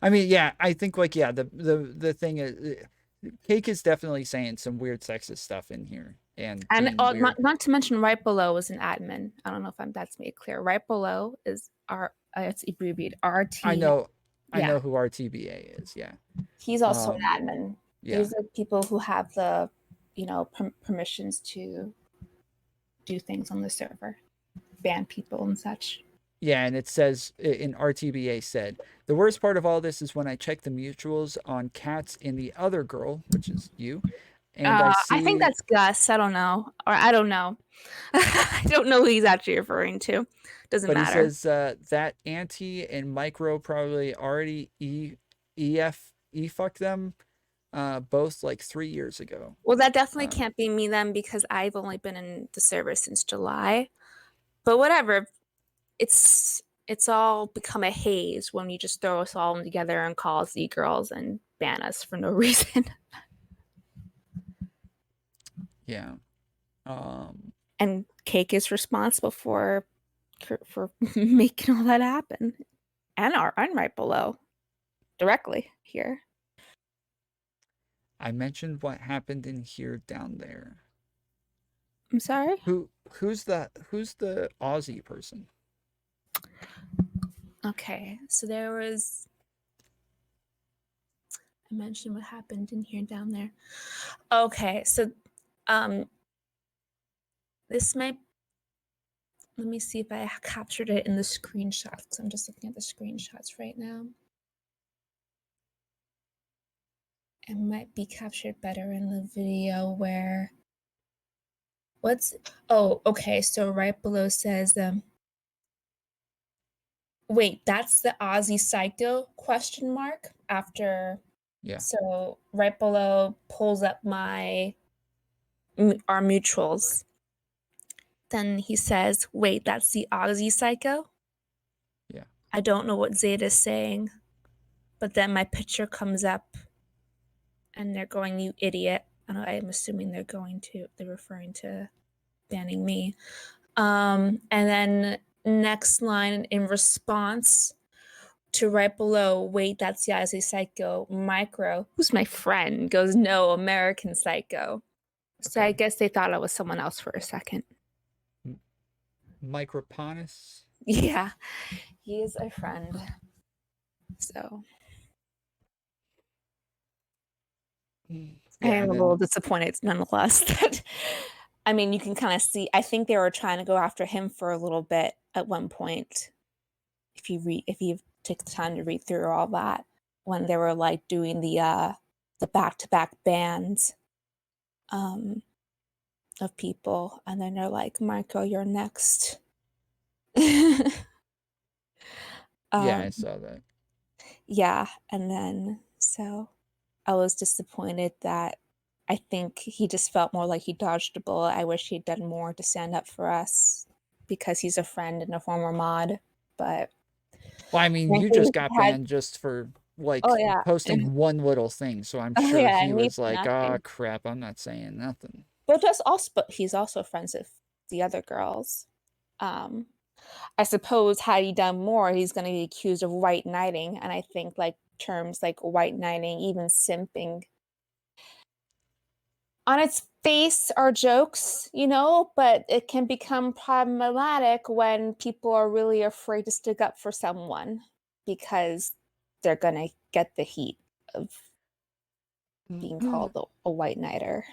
I mean, yeah, I think like, yeah, the thing is, Cake is definitely saying some weird sexist stuff in here and being weird. Not to mention, right below is an admin. I don't know if that's made clear. Right below is it's abbreviated RT. I know Yeah. who RTBA is. Yeah. He's also an admin. Yeah. These are people who have the, you know, permissions to do things on the server, ban people and such. Yeah, and it says in RTBA said, the worst part of all this is when I check the mutuals on Cats in the other girl, which is you, and I think that's Gus. I don't know, or I don't know. I don't know who he's actually referring to. Doesn't matter. But he says that Auntie and Micro probably already fucked them both like 3 years ago. Well, that definitely can't be me then, because I've only been in the server since July. But whatever, it's all become a haze when you just throw us all together and call us Z-girls and ban us for no reason. Yeah. And Cake is responsible for making all that happen, and I'm right below, directly here. I mentioned what happened in here down there. I'm sorry. Who's the Aussie person? Okay, so there was. I mentioned what happened in here down there. Okay, so this might. Let me see if I captured it in the screenshots, because I'm just looking at the screenshots right now. It might be captured better in the video where. Oh, okay, so right below says, wait, that's the Aussie Psycho ? After. Yeah. So right below pulls up our mutuals. Then he says, wait, that's the Aussie Psycho? Yeah. I don't know what Zeta's saying, but then my picture comes up and they're going, you idiot. I'm assuming they're referring to banning me. And then next line, in response to right below, wait, that's the Aussie Psycho, Micro, who's my friend, goes, no, American Psycho. So I guess they thought I was someone else for a second. Microponus? Yeah, he is a friend. So I am a little disappointed nonetheless that, I mean, you can kind of see, I think they were trying to go after him for a little bit at one point. If you take the time to read through all that, when they were like doing the back-to-back bans of people, and then they're like, Marco, you're next. Yeah, I saw that. Yeah, and then so I was disappointed that I think he just felt more like he dodged a bullet. I wish he'd done more to stand up for us because he's a friend and a former mod. But well, I mean, you just got banned just for like posting one little thing, so I'm sure he was like, "Oh crap, I'm not saying nothing." But he's also friends with the other girls. I suppose had he done more, he's going to be accused of white knighting, and I think like terms like white knighting, even simping, on its face our jokes, you know, but it can become problematic when people are really afraid to stick up for someone because they're gonna get the heat of being called a white knighter.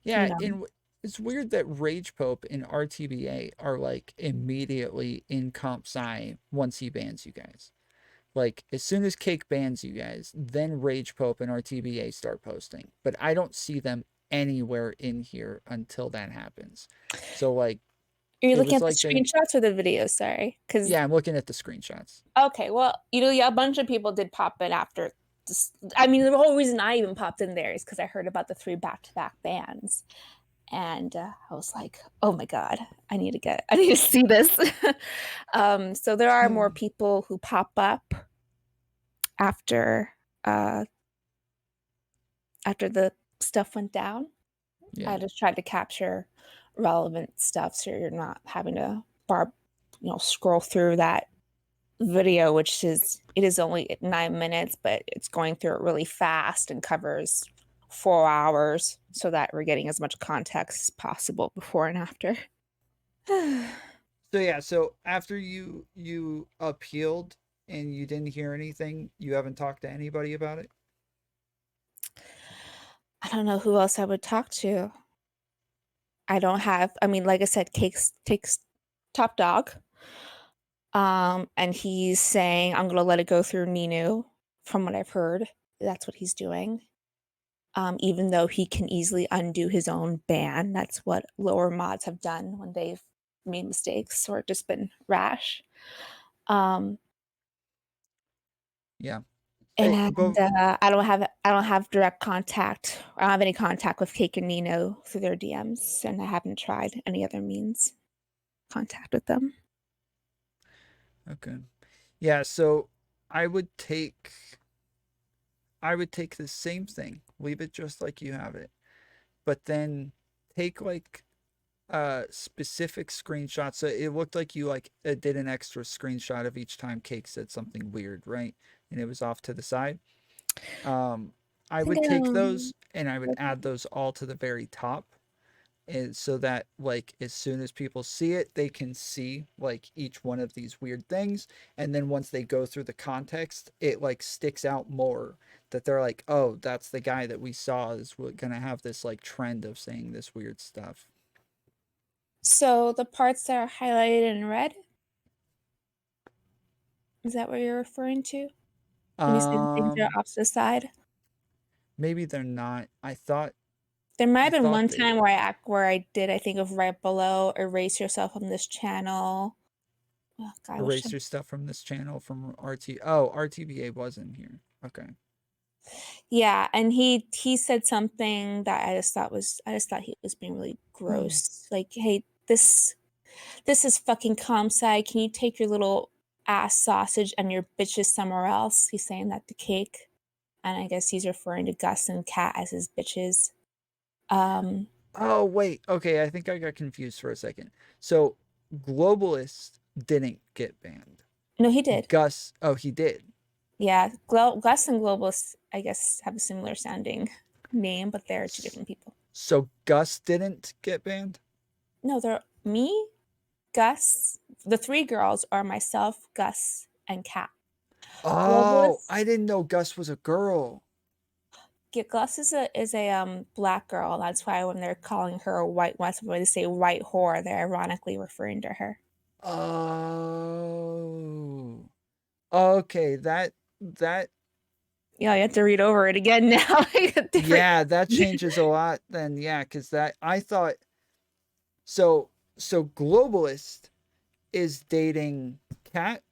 Yeah, You know, and it's weird that Rage Pope and RTBA are like immediately in comp sci once he bans you guys. Like as soon as Cake bans you guys, then Rage Pope and RTBA start posting. But I don't see them anywhere in here until that happens. So like are you it looking was at the like they screenshots or the videos? Sorry, because yeah, I'm looking at the screenshots. okay, well, you know, yeah, a bunch of people did pop in after. I mean, the whole reason I even popped in there is because I heard about the 3 back-to-back bans, and I was like, "Oh my god, I need to see this." So there are more people who pop up after uh, after the stuff went down. Yeah. I just tried to capture relevant stuff so you're not having to scroll through that video, which is only 9 minutes, but it's going through it really fast and covers 4 hours so that we're getting as much context as possible before and after. So yeah, so after you appealed and you didn't hear anything, you haven't talked to anybody about it? I don't know who else I would talk to. I don't have, I mean, like I said, Cakes takes top dog. And he's saying, I'm gonna let it go through Ninu, from what I've heard. That's what he's doing. Even though he can easily undo his own ban. That's what lower mods have done when they've made mistakes or just been rash. Um, Yeah. and But I don't have direct contact. I don't have any contact with Cake and Nino through their DMs, and I haven't tried any other means contact with them. okay. Yeah, so I would take I would take the same thing, leave it just like you have it, but then take like specific screenshots. So it looked like you like did an extra screenshot of each time Cake said something weird, right? And it was off to the side. Um, I I think would take those and I would add those all to the very top, and so that like as soon as people see it they can see like each one of these weird things, and then once they go through the context it like sticks out more, that they're like, oh, that's the guy that we saw is gonna have this like trend of saying this weird stuff. so the parts that are highlighted in red, is that what you're referring to? When you say the things that um are opposite side? Maybe they're not. There might I have been thought one they time were. where I did, I think of right below, erase yourself from this channel. Oh God, I wish Erase your stuff from this channel from RT. Oh, RTBA was in here. Okay. yeah, and he said something that I just thought he was being really gross. Like, hey, this is fucking comsci. Can you take your little ass sausage and your bitches somewhere else? He's saying that to Cake. And I guess he's referring to Gus and Kat as his bitches. Um, Oh, wait. Okay, I think I got confused for a second. So, Globalist didn't get banned. no, he did. Gus, oh, he did. Yeah, Gus and Globus, I guess, have a similar sounding name, but they're two different people. So, Gus didn't get banned? No, they're me, Gus. The 3 girls are myself, Gus, and Kat. Oh, Globus, I didn't know Gus was a girl. Gus is a black girl. That's why when they're calling her a white, when they say white whore, they're ironically referring to her. Oh. Okay, that Yeah, you have to read over it again now. Different. yeah, that changes a lot then. Yeah, cuz that I thought so Globalist is dating Cat.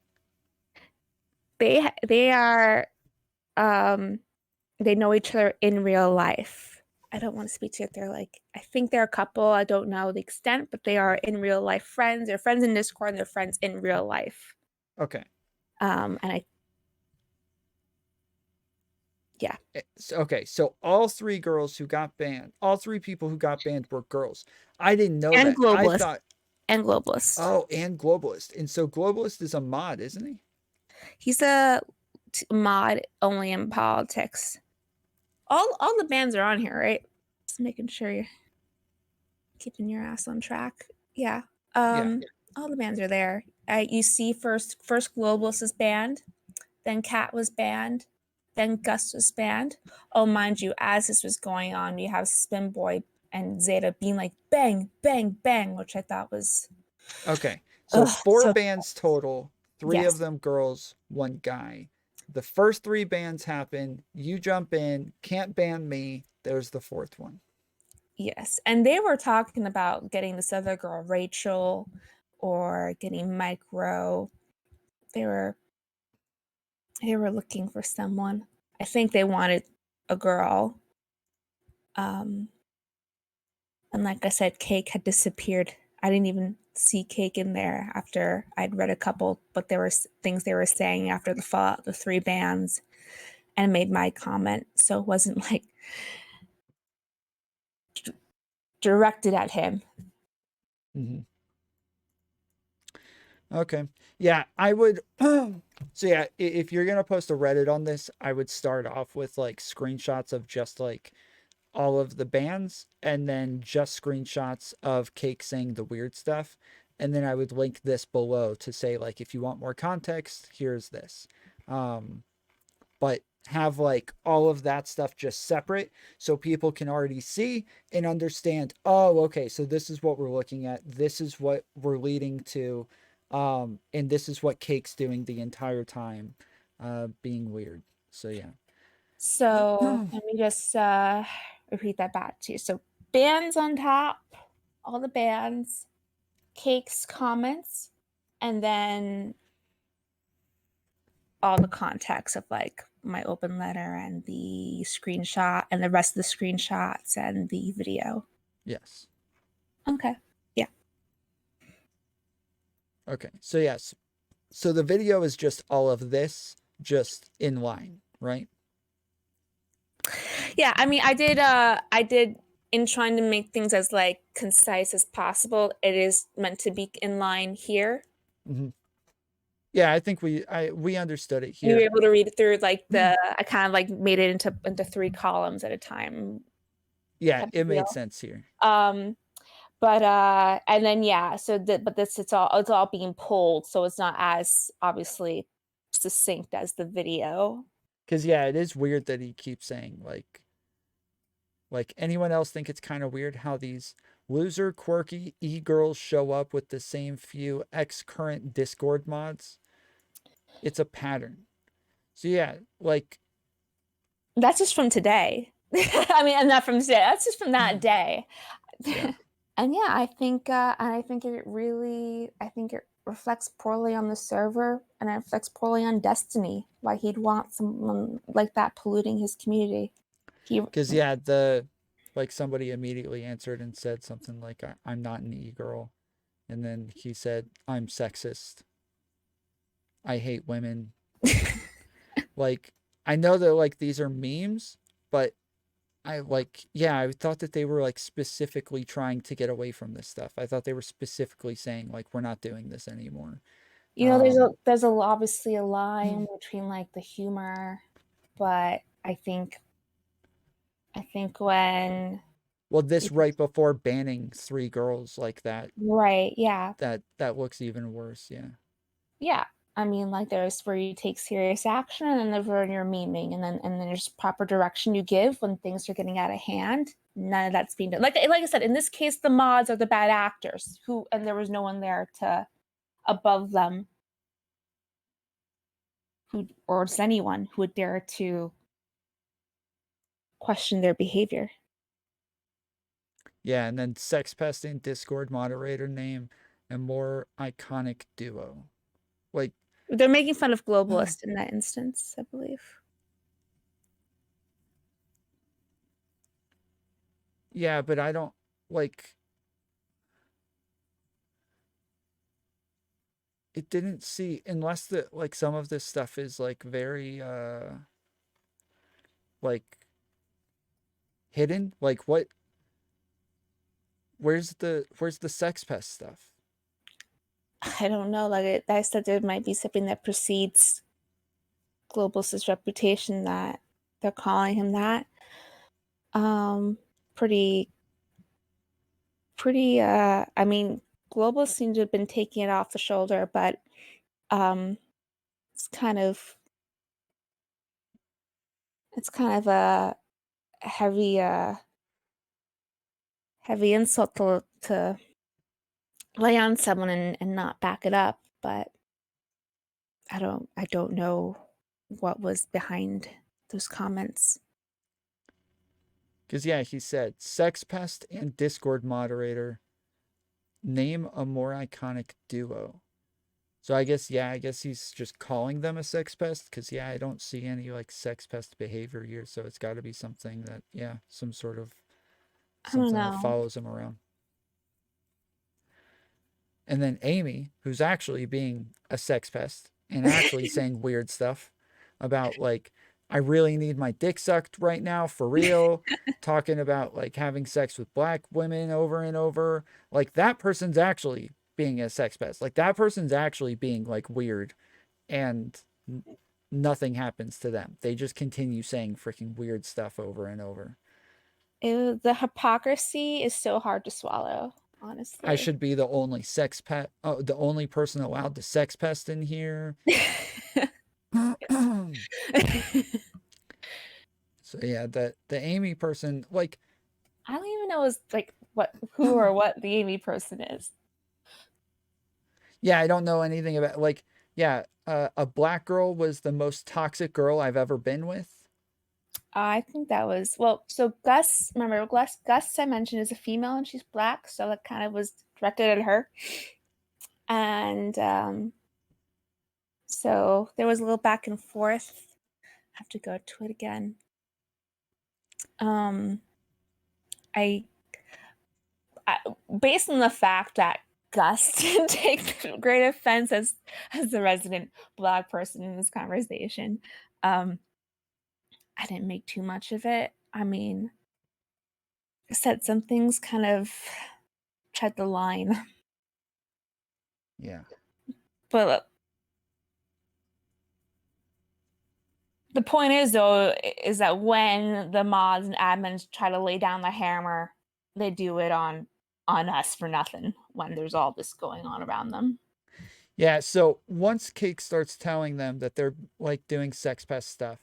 They are they know each other in real life. I don't want to speak to it. They're like, I think they're a couple. I don't know the extent, but they are in real life friends. They're friends in Discord and they're friends in real life. Okay. And I, yeah. Okay, so all 3 girls who got banned, all 3 people who got banned were girls. I didn't know And that. I globalist. thought, And globalist. oh, and Globalist. And so Globalist is a mod, isn't he? He's a mod only in politics. All the bands are on here, right? Just making sure. keeping your ass on track. Yeah. Yeah. All the bands are there. You see first Globalist was banned, then Cat was banned, then Gus was banned. Oh, mind you, as this was going on, we have Spin Boy and Zeta being like bang, bang, bang, which I thought was Okay. So 4 so bands total, 3 of yes. them girls, 1 guy. The first 3 bands happen, you jump in, can't ban me. There's the 4th one. Yes. And they were talking about getting this other girl, Rachel, or getting Mike Rowe. They were looking for someone. I think they wanted a girl. And like I said, Cake had disappeared. I didn't even see Cake in there after I'd read a couple, but there were things they were saying after the 3 bands, and made my comment. So it wasn't like directed at him. Mm-hmm. Okay. Yeah, I would. So yeah, if you're gonna post a Reddit on this, I would start off with like screenshots of just like all of the bands, and then just screenshots of Cake saying the weird stuff, and then I would link this below to say like, if you want more context, here's this. But have like all of that stuff just separate so people can already see and understand, oh, okay, so this is what we're looking at, this is what we're leading to, and this is what Cake's doing the entire time, being weird. So yeah. So let me just repeat that back to you. So bands on top, all the bands, Cake's comments, and then all the context of like my open letter and the screenshot and the rest of the screenshots and the video. Yes. Okay. Yeah. Okay. So yes. So the video is just all of this just in line, right? Yeah, I mean, I did in trying to make things as like concise as possible. It is meant to be in line here. Mm-hmm. Yeah, I think we understood it You were here. able to read it through like I kind of like made it into 3 columns at a time. Yeah, Type it of made deal. sense here. But and then yeah, so but this it's all being pulled, so it's not as obviously succinct as the video. Because yeah, it is weird that he keeps saying like anyone else think it's kind of weird how these loser quirky e-girls show up with the same few current Discord mods. It's a pattern. So yeah, like That's just from today. I mean, and not from today. That's just from that day. yeah. And yeah, I think it reflects poorly on the server, and it reflects poorly on Destiny. Why he'd want someone like that polluting his community. Because yeah, the like somebody immediately answered and said something like I'm not an e-girl. And then he said, I'm sexist. I hate women. Like, I know that like these are memes, but I like, yeah, I thought that they were like specifically trying to get away from this stuff. I thought they were specifically saying like, we're not doing this anymore. You know, there's obviously a line between like the humor, but I think when well, this right before banning 3 girls like that, right, yeah, that looks even worse. Yeah. yeah. I mean, like there's where you take serious action, and then there's where you're memeing, and then there's proper direction you give when things are getting out of hand. None of that's being done. Like I said, in this case, the mods are the bad actors and there was no one there to above them or just anyone who would dare to question their behavior. Yeah, and then sex pesting Discord moderator name and more iconic duo. Like They're making fun of globalist in that instance, I believe. yeah, but I don't like it didn't see unless the like some of this stuff is like very like hidden. Like what where's the sex pest stuff? I don't know. Like I said, there might be something that precedes globalist's reputation that they're calling him that. Pretty pretty I mean, global seems to have been taking it off the shoulder, but it's kind of a heavy heavy insult to lay on someone and not back it up, but I don't know what was behind those comments. Because, yeah, he said, sex pest and Discord moderator. Name a more iconic duo. So I guess he's just calling them a sex pest. Because, yeah, I don't see any, like, sex pest behavior here. So it's got to be something that, yeah, some sort of I don't something that know. follows him around. And then Amy, who's actually being a sex pest and actually saying weird stuff about, like, I really need my dick sucked right now, for real. Talking about, like, having sex with black women over and over. Like, that person's actually being a sex pest. Like, that person's actually being, like, weird, and nothing happens to them. They just continue saying freaking weird stuff over and over. The hypocrisy is so hard to swallow, I honestly. should be the only the only person allowed to sex pest in here. So yeah, the Amy person, like, I don't even know who or what the Amy person is. yeah, I don't know anything about, like, yeah, a black girl was the most toxic girl I've ever been with. I think that was so Gus. Remember, Gus I mentioned is a female and she's black, so that kind of was directed at her. And so there was a little back and forth. I have to go to it again. I based on the fact that Gus didn't take great offense as the resident black person in this conversation, I didn't make too much of it. I mean, I said some things kind of tread the line. Yeah. But the point is, though, is that when the mods and admins try to lay down the hammer, they do it on us for nothing when there's all this going on around them. Yeah, so once Cake starts telling them that they're, like, doing sex pest stuff,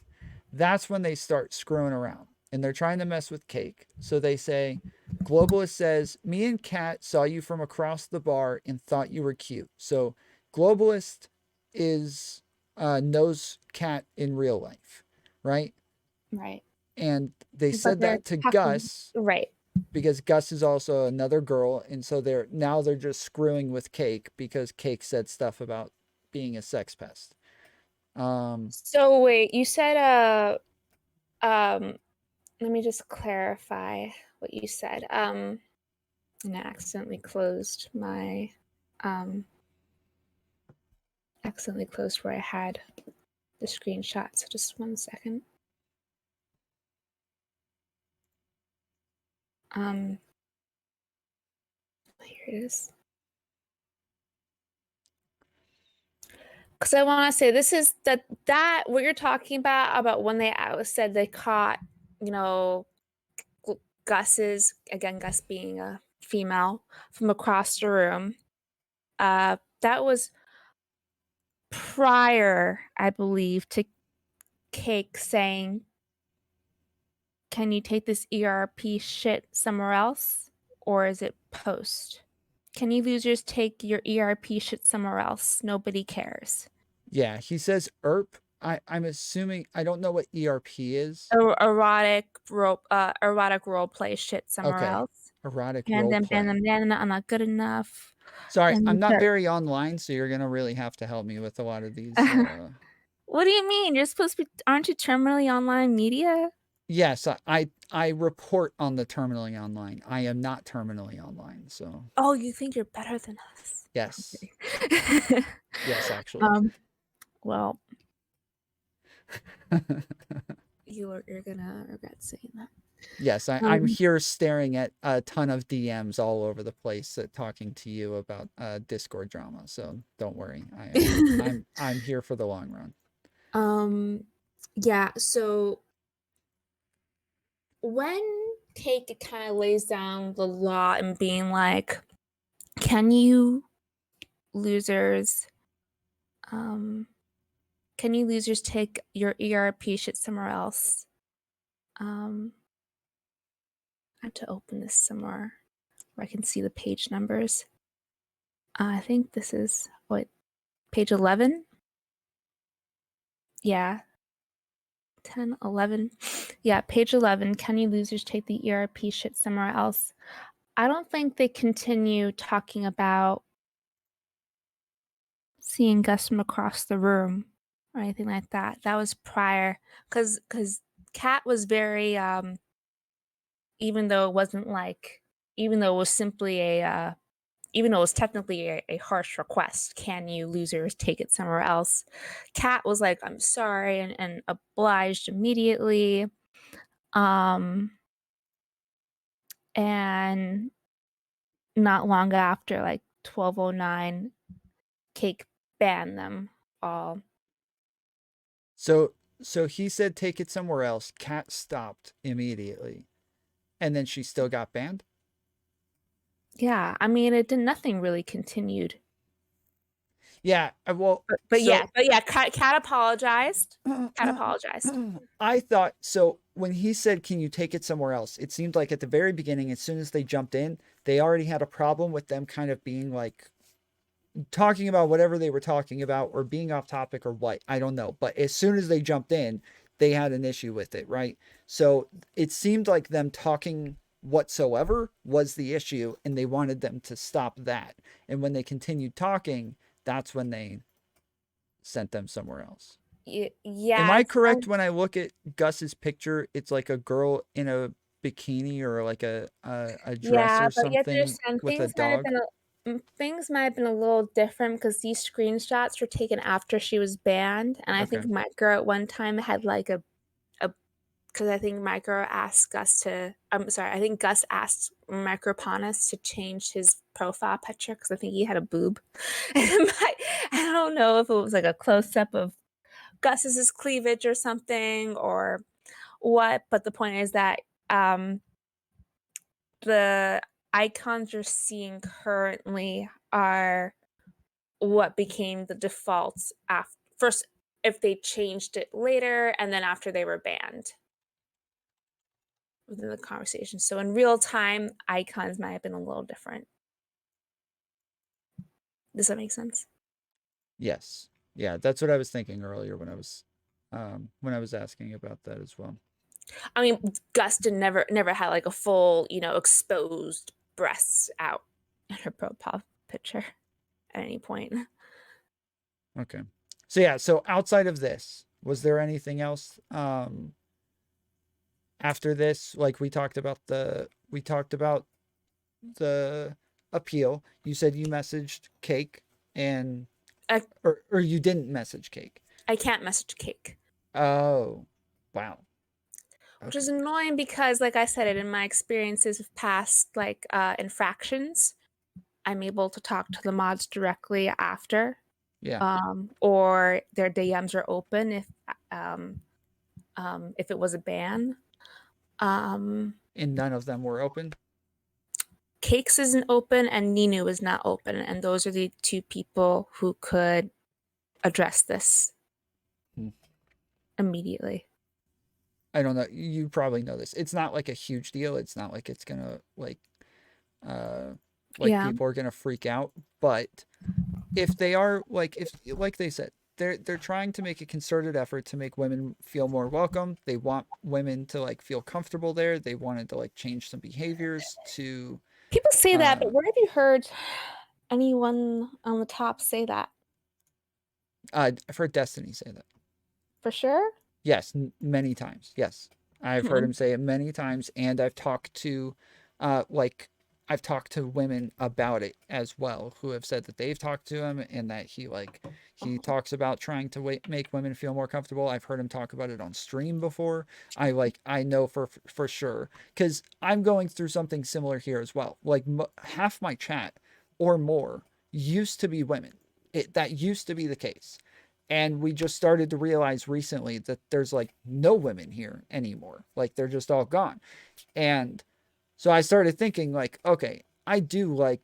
that's when they start screwing around. And they're trying to mess with Cake. So they say, Globalist says, me and Kat saw you from across the bar and thought you were cute. So Globalist knows Kat in real life, right? Right. And they said they're that to talking- Gus, Right. because Gus is also another girl, and so they're just screwing with Cake because Cake said stuff about being a sex pest. So wait, you said let me just clarify what you said. And I accidentally closed my where I had the screenshot. So just 1 second. Here it is. Because I want to say this is that what you're talking about when they said they caught, Gus's, again, Gus being a female, from across the room. That was prior, I believe, to Cake saying, can you take this ERP shit somewhere else? Or is it post? Can you losers take your ERP shit somewhere else? Nobody cares. Yeah, he says ERP. I'm assuming, I don't know what ERP is. Erotic role play shit somewhere else. Erotic Ban role them, play. I'm not good enough. Sorry, And I'm not very online, so you're gonna really have to help me with a lot of these. What do you mean? You're supposed to be? Aren't you terminally online media? Yes, I report on the terminally online. I am not terminally online, so. Oh, you think you're better than us? Yes. Yes, actually. Well, you're gonna regret saying that. Yes, I'm here staring at a ton of DMs all over the place, talking to you about Discord drama. So don't worry, I'm here for the long run. Yeah. So when Cake, it kind of lays down the law and being like, can you losers, take your ERP shit somewhere else? I have to open this somewhere where I can see the page numbers. I think this is page 11? Yeah. 10, 11. Yeah, page 11. Can you losers take the ERP shit somewhere else? I don't think they continue talking about seeing Gus from across the room or anything like that. That was prior, because Kat was very even though it wasn't like, even though it was simply a even though it was technically a harsh request, can you losers take it somewhere else? Kat was like, I'm sorry, and obliged immediately. And not long after, like 12:09, Cake banned them all. So he said take it somewhere else. Kat stopped immediately. And then she still got banned? Yeah, I mean, it did nothing really continued. Yeah, well, But yeah, Kat apologized. Kat apologized. I thought so. When he said, "Can you take it somewhere else?" It seemed like at the very beginning, as soon as they jumped in, they already had a problem with them kind of being like talking about whatever they were talking about or being off topic or what. I don't know. But as soon as they jumped in, they had an issue with it, right? So it seemed like them talking whatsoever was the issue, and they wanted them to stop that. And when they continued talking, that's when they sent them somewhere else. Yeah. Am I correct when I look at Gus's picture? It's like a girl in a bikini or like a dress or but yet something with a dog. Things might have been a little different because these screenshots were taken after she was banned, and I Okay. think Micro at one time had like a because I think Micro asked Gus to. I'm sorry, I think Gus asked Microponus to change his profile picture because I think he had a boob. I don't know if it was like a close up of Gus's cleavage or something or what, but the point is that the icons you're seeing currently are what became the defaults after first if they changed it later and then after they were banned within the conversation. So in real time, icons might have been a little different. Does that make sense? Yes. Yeah, that's what I was thinking earlier when I was asking about that as well. I mean, Gustin never had like a full, exposed breasts out in her profile picture at any point. Okay. So yeah, so outside of this, was there anything else after this? Like we talked about the appeal. You said you messaged Cake and I, or you didn't message Cake. I can't message Cake. Oh. Wow. Which is annoying because, like I said, it in my experiences of past infractions, I'm able to talk to the mods directly after. Yeah. Or their DMs are open if it was a ban. And none of them were open? Cakes isn't open and Ninu is not open, and those are the two people who could address this immediately. I don't know. You probably know this. It's not like a huge deal. It's not like it's gonna people are gonna freak out. But if they are like they said, they're trying to make a concerted effort to make women feel more welcome. They want women to like feel comfortable there. They wanted to like change some behaviors to. People say that, but where have you heard anyone on the top say that? I've heard Destiny say that. For sure? Yes, many times. Yes. I've heard him say it many times, and I've talked to women about it as well who have said that they've talked to him and that he talks about trying to make women feel more comfortable. I've heard him talk about it on stream before. I know for sure cuz I'm going through something similar here as well. Like half my chat or more used to be women. That used to be the case. And we just started to realize recently that there's like no women here anymore. Like they're just all gone. And So I started thinking like, okay, I do like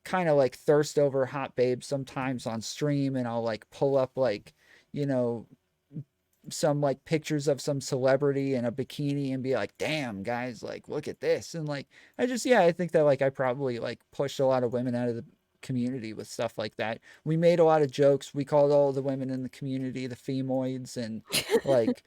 kind of like thirst over hot babes sometimes on stream, and I'll like pull up like, you know, some like pictures of some celebrity in a bikini and be like, damn guys, like look at this. And like I just, yeah, I think that like I probably like pushed a lot of women out of the community with stuff like that. We made a lot of jokes. We called all the women in the community the femoids and like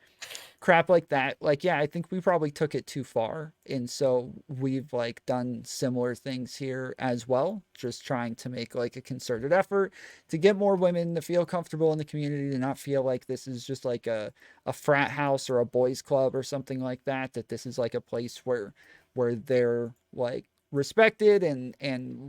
crap like that. Like, yeah, I think we probably took it too far. And so we've like done similar things here as well, just trying to make like a concerted effort to get more women to feel comfortable in the community, to not feel like this is just like a frat house or a boys club or something like that, that this is like a place where they're like respected and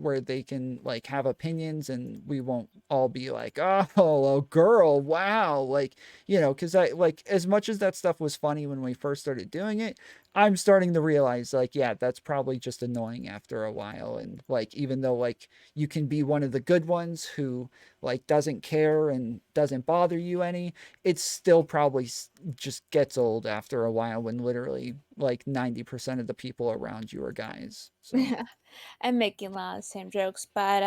where they can like have opinions, and we won't all be like, oh, a girl, wow, like, you know, because I like, as much as that stuff was funny when we first started doing it, I'm starting to realize like, yeah, that's probably just annoying after a while. And like, even though like you can be one of the good ones who like doesn't care and doesn't bother you any, it still probably just gets old after a while when literally like 90% of the people around you are guys. So Yeah, I'm making a lot of the same jokes, but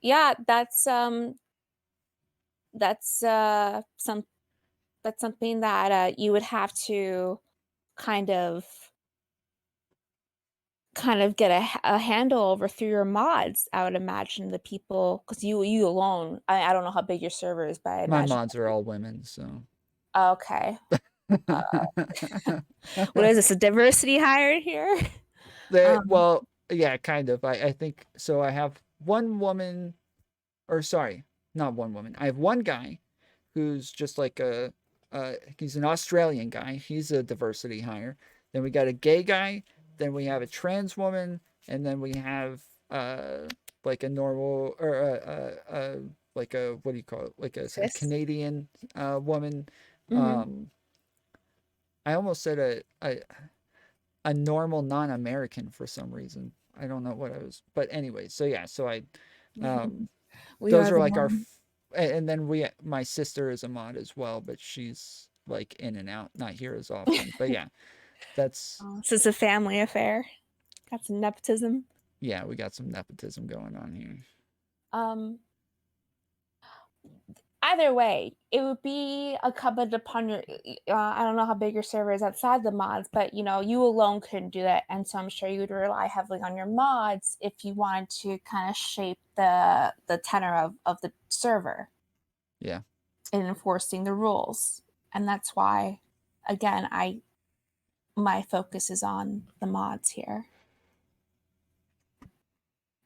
yeah, that's some that's something that you would have to kind of get a handle over through your mods. I would imagine the people, because you alone, I don't know how big your server is, but I my imagine. mods are all women, so. Okay. Uh, what is this, a diversity hire here? Um, Well, yeah, kind of. I think so. I have one woman, or sorry, not one woman. I have one guy who's just like he's an Australian guy. He's a diversity hire. Then we got a gay guy. Then we have a trans woman, and then we have like a normal, or like a, what do you call it? Like a sis. Canadian woman. Hmm. Um, I almost said a normal non-American for some reason. I don't know what I was, but anyway. So yeah, so I, um, We those are are the like our, one. and then my sister is a mod as well, but she's like in and out, not here as often. But yeah, that's, This is a family affair. Got some nepotism. yeah, we got some nepotism going on here. Um, Either way, it would be incumbent upon your. I don't know how big your server is outside the mods, but you alone couldn't do that, and so I'm sure you would rely heavily on your mods if you wanted to kind of shape the tenor of the server Yeah. in enforcing the rules, and that's why, again, my focus is on the mods here.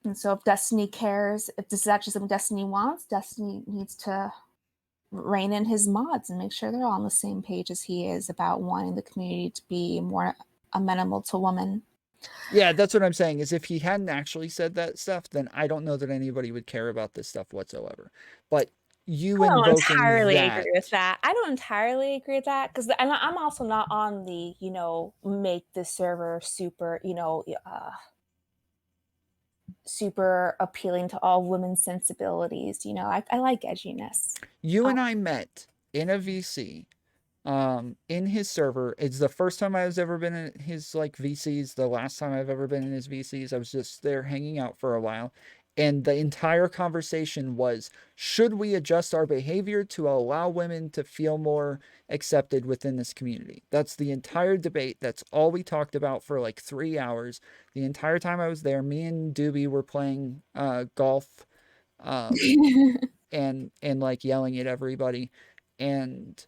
And so if Destiny cares, if this is actually something Destiny wants, Destiny needs to rein in his mods and make sure they're all on the same page as he is about wanting the community to be more amenable to women. Yeah, that's what I'm saying, is if he hadn't actually said that stuff, then I don't know that anybody would care about this stuff whatsoever. But you I don't invoking entirely that, agree with that. I don't entirely agree with that, because I'm also not on the make the server super super appealing to all women's sensibilities. I like edginess. you and I met in a VC, in his server. It's the first time I was ever been in his like VCs. The last time I've ever been in his VCs, I was just there hanging out for a while. And the entire conversation was, should we adjust our behavior to allow women to feel more accepted within this community? That's the entire debate. That's all we talked about for like 3 hours. The entire time I was there, me and Doobie were playing golf, um, and like yelling at everybody. And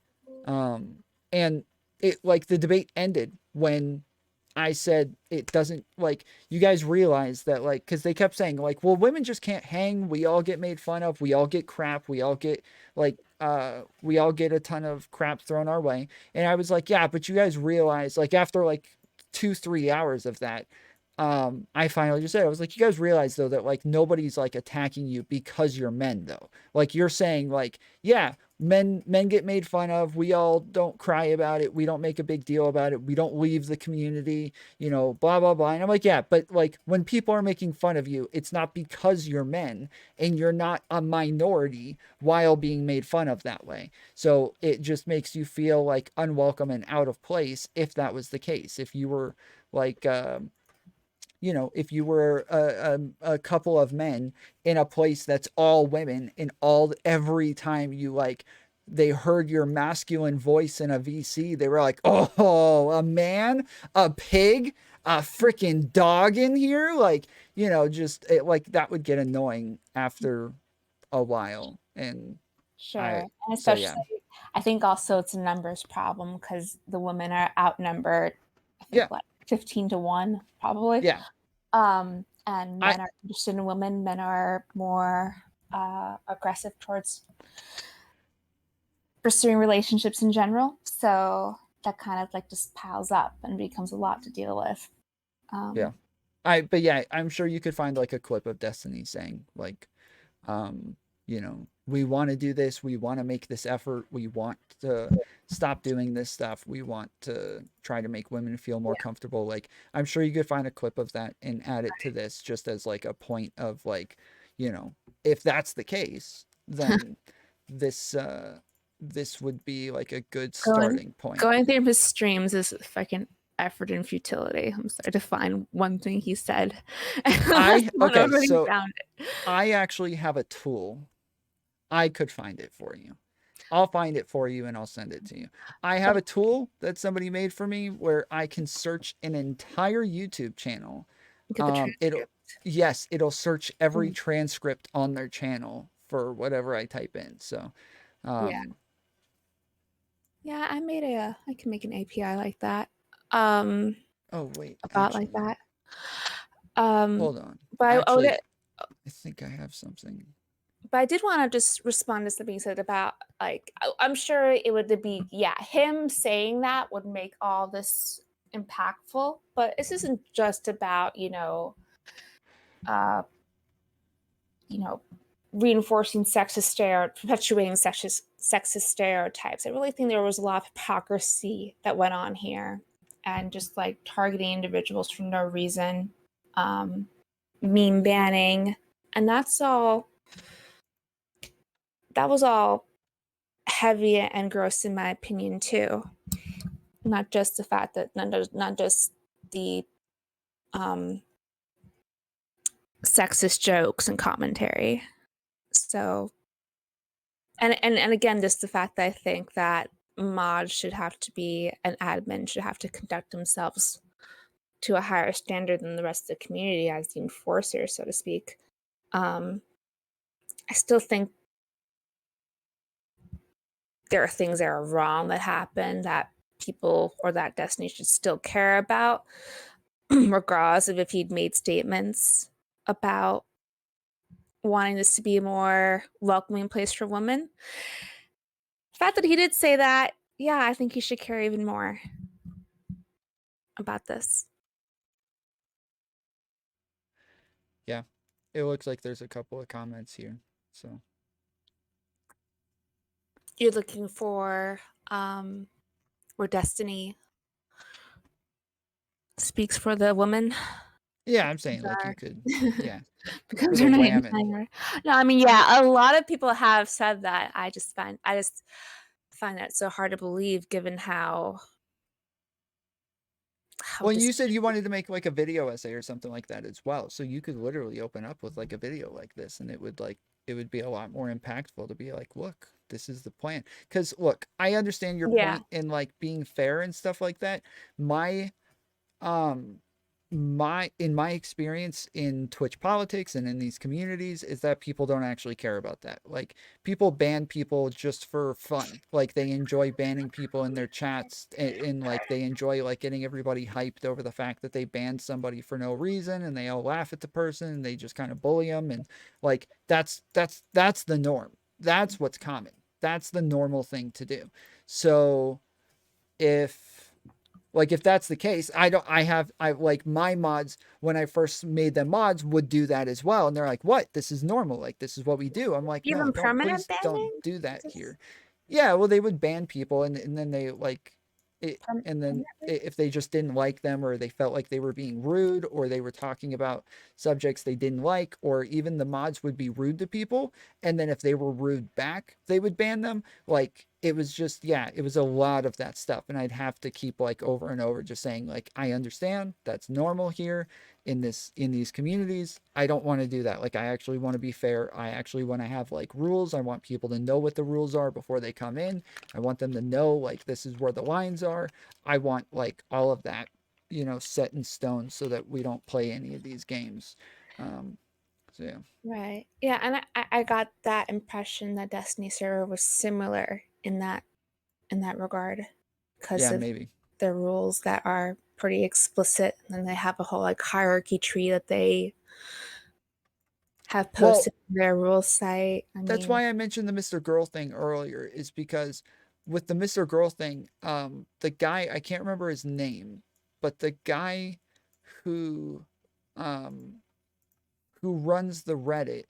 um and it, like, the debate ended when I said, it doesn't, like, you guys realize that, like, because they kept saying like, well, women just can't hang, we all get made fun of, we all get crap, we all get like, we all get a ton of crap thrown our way. And I was like, yeah, but you guys realize, like, after like 2-3 hours of that, I finally just said, I was like, you guys realize though that like nobody's like attacking you because you're men though. Like, you're saying like, yeah, men get made fun of, we all don't cry about it, we don't make a big deal about it, we don't leave the community, blah blah blah. And I'm like, yeah, but like, when people are making fun of you, it's not because you're men, and you're not a minority while being made fun of that way. So it just makes you feel like unwelcome and out of place if that was the case. If you were like, you know, if you were a couple of men in a place that's all women, and every time you like they heard your masculine voice in a VC, they were like, oh, a man, a pig, a freaking dog in here, like, you know, just like that would get annoying after a while. And Sure. I And so especially, yeah. I think also it's a numbers problem because the women are outnumbered, I think, Yeah. what, 15 to 1, probably. Yeah. And I men are interested in women. Men are more aggressive towards pursuing relationships in general. So that kind of like just piles up and becomes a lot to deal with. yeah. Um, But yeah, I'm sure you could find like a clip of Destiny saying like, um, you know, we want to do this, we want to make this effort, we want to stop doing this stuff, we want to try to make women feel more yeah. comfortable. Like, I'm sure you could find a clip of that and add it to this just as like a point of like, you know, if that's the case, then this this would be like a good going starting point. going through his streams is fucking effort and futility. I'm sorry to find one thing he said. I Not okay, already so found it. I actually have a tool. I could find it for you. I'll find it for you and I'll send it to you. I have a tool that somebody made for me where I can search an entire YouTube channel. Get the It'll transcript. yes, it'll search every Mm. transcript on their channel for whatever I type in. So, Yeah. um, Yeah, I can make an API like that. Um, oh wait, about like actually, that. Um, hold on. but Actually, I think I have something. I did want to just respond to something you said about like I'm sure it would be, yeah, him saying that would make all this impactful, but this isn't just about, uh, you know, reinforcing perpetuating sexist stereotypes. I really think there was a lot of hypocrisy that went on here, and just like targeting individuals for no reason, um, meme banning, and that was all heavy and gross in my opinion too. Not just the fact that not just the um, sexist jokes and commentary. So, and again, just the fact that I think that mods should have to be an admin should have to conduct themselves to a higher standard than the rest of the community as the enforcer, so to speak. I still think there are things that are wrong that happen that people or that Destiny should still care about, regardless of if he'd made statements about wanting this to be a more welcoming place for women. The fact that he did say that, yeah, I think he should care even more about this. Yeah, it looks like there's a couple of comments here. So You're looking for where Destiny speaks for the woman. yeah, I'm saying like you could, yeah, for Becomes the her name. women. No, I mean, yeah, a lot of people have said that. I just find that so hard to believe, given how Well, you dis- said you wanted to make like a video essay or something like that as well. So you could literally open up with like a video like this and it would be a lot more impactful to be like, look, this is the plan. Cuz look, I understand your yeah, point in like being fair and stuff like that. My um in my experience in Twitch politics and in these communities is that people don't actually care about that. Like people ban people just for fun. Like they enjoy banning people in their chats and like they enjoy like getting everybody hyped over the fact that they banned somebody for no reason and they all laugh at the person and they just kind of bully them and like that's the norm. That's what's common. That's the normal thing to do. So if like if that's the case, I like my mods when I first made them mods would do that as well. And they're like, what? This is normal. Like this is what we do. I'm like, no, even don't permanent please don't banning. do that Just here. Yeah, well they would ban people and then they like and then permanently? if they just didn't like them or they felt like they were being rude or they were talking about subjects they didn't like or even the mods would be rude to people and then if they were rude back they would ban them like it was just, yeah, it was a lot of that stuff. And I'd have to keep like over and over just saying like, I understand that's normal here in these communities. I don't want to do that. Like, I actually want to be fair. I actually want to have like rules. I want people to know what the rules are before they come in. I want them to know like this is where the lines are. I want like all of that, set in stone so that we don't play any of these games. So yeah. Right. Yeah, and I got that impression that Destiny server was similar in that regard because Yeah, of maybe. their rules that are pretty explicit, and they have a whole like hierarchy tree that they have Well, posted on their rules site. I that's mean, why I mentioned the Mr. Girl thing earlier, is because with the Mr. Girl thing, the guy, I can't remember his name, but the guy who um who runs the Reddit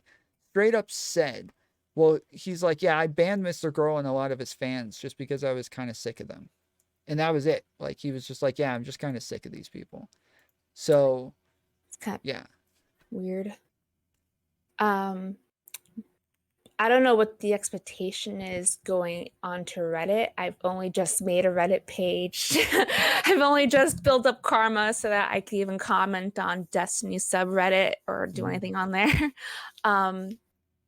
straight up said, well, he's like, yeah, I banned Mr. Girl and a lot of his fans just because I was kind of sick of them. And that was it. Like, he was just like, yeah, I'm just kind of sick of these people. So, it's kind of yeah. weird. Um, I don't know what the expectation is going onto Reddit. I've only just made a Reddit page. I've only just built up karma so that I can even comment on Destiny subreddit or do anything on there. Um,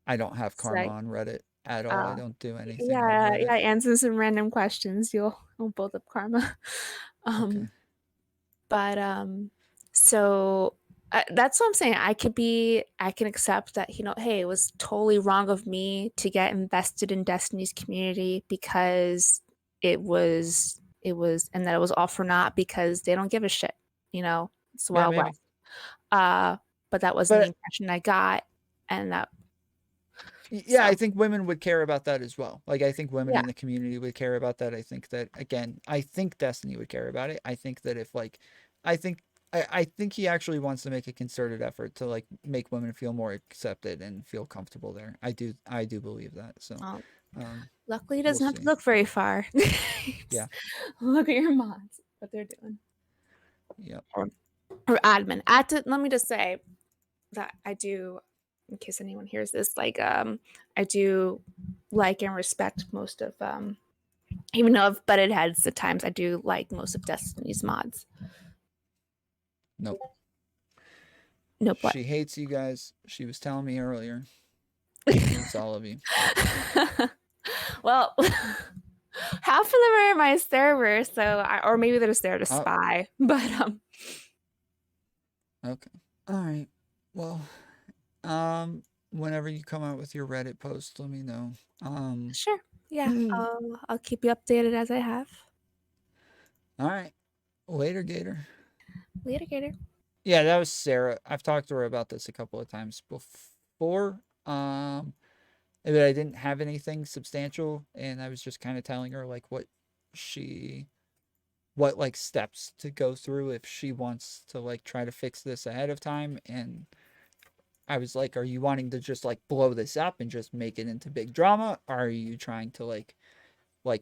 I don't have so karma on Reddit at all. I uh, don't do anything on yeah, Reddit. yeah. Answer some random questions. You'll build up karma. Okay. Um, but so that's what I'm saying. I can accept that, hey, it was totally wrong of me to get invested in Destiny's community because and that it was all for naught because they don't give a shit, it's Yeah, Wild maybe. West. Uh, but that wasn't the But impression I got, and that yeah, I so think women would care about that as well. Like, I think women yeah, in the community would care about that. I think that, again, I think Destiny would care about it. I think that if like, I think I think he actually wants to make a concerted effort to like make women feel more accepted and feel comfortable there. I do believe that. So, um, um, luckily he we'll doesn't have to see. look very far. Yeah. Look at your mods, what they're doing. Yep. Or admin. Let me just say that I do, in case anyone hears this, like I do like and respect most of even though I've butted heads at times, I do like most of Destiny's mods. Nope. Nope, what? She hates you guys. She was telling me earlier. She hates all of you. Well, half of them are in my server, or maybe they're just there to Oh, spy. But okay. All right. Well, um, whenever you come out with your Reddit post, let me know. sure, yeah, I'll keep you updated as I have. All right. Later, Gator. Later, Gator. Yeah, that was Sarah. I've talked to her about this a couple of times before. But I didn't have anything substantial, and I was just kind of telling her like what like steps to go through if she wants to like try to fix this ahead of time. And I was like, are you wanting to just like blow this up and just make it into big drama? Or are you trying to like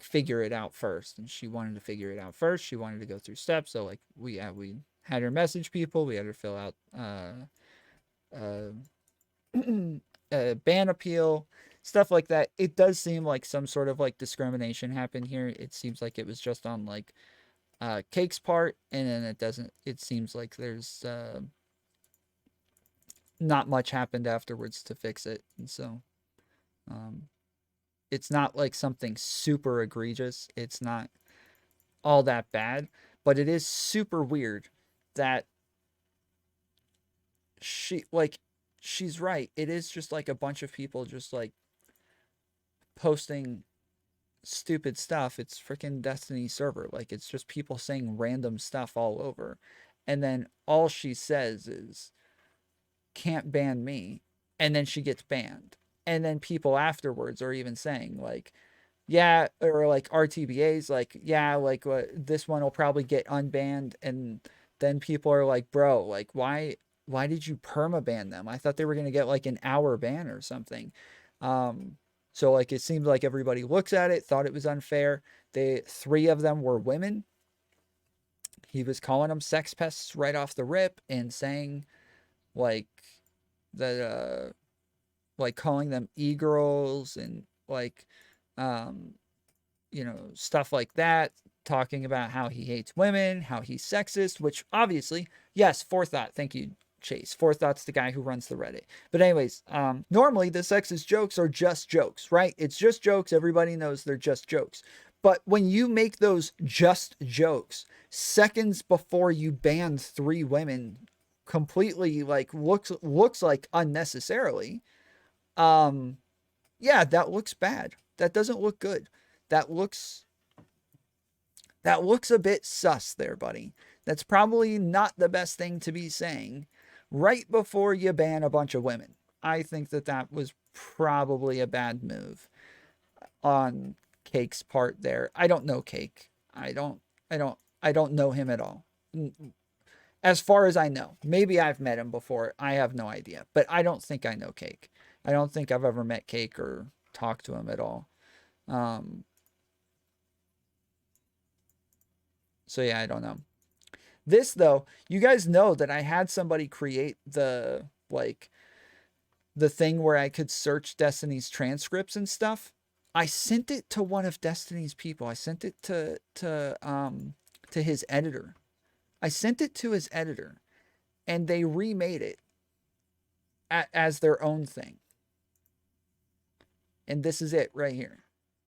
figure it out first? And she wanted to figure it out first. She wanted to go through steps. So like we had her message people. We had her fill out uh, a ban appeal, stuff like that. It does seem like some sort of like discrimination happened here. It seems like it was just on like Cake's part, and then it doesn't. It seems like there's not much happened afterwards to fix it, and so um, it's not like something super egregious. It's not all that bad, but it is super weird that she's right. It is just like a bunch of people just like posting stupid stuff. It's freaking Destiny server. Like, it's just people saying random stuff all over. And then all she says is, can't ban me. And then she gets banned. And then people afterwards are even saying, like, yeah, or like RTBAs, like, yeah, like this one will probably get unbanned. And then people are like, bro, like, why did you perma ban them? I thought they were going to get like an hour ban or something. Um, so like it seemed like everybody looks at it, thought it was unfair. Three of them were women. He was calling them sex pests right off the rip and saying like that like calling them e-girls and like um stuff like that, talking about how he hates women, how he's sexist, which obviously, yes, Forethought, thank you, Chase. Forethought's the guy who runs the Reddit. But anyways, normally the sexist jokes are just jokes, right? It's just jokes. Everybody knows they're just jokes. But when you make those just jokes seconds before you ban 3 women completely, like looks like unnecessarily, yeah, that looks bad. That doesn't look good. That looks a bit sus there, buddy. That's probably not the best thing to be saying right before you ban a bunch of women. I think that was probably a bad move on Cake's part there. I don't know Cake. I don't know him at all. As far as I know. Maybe I've met him before. I have no idea. But I don't think I know Cake. I don't think I've ever met Cake or talked to him at all. So yeah, I don't know. This though, you guys know that I had somebody create the thing where I could search Destiny's transcripts and stuff. I sent it to one of Destiny's people. I sent it to his editor. I sent it to his editor, and they remade it as their own thing. And this is it right here.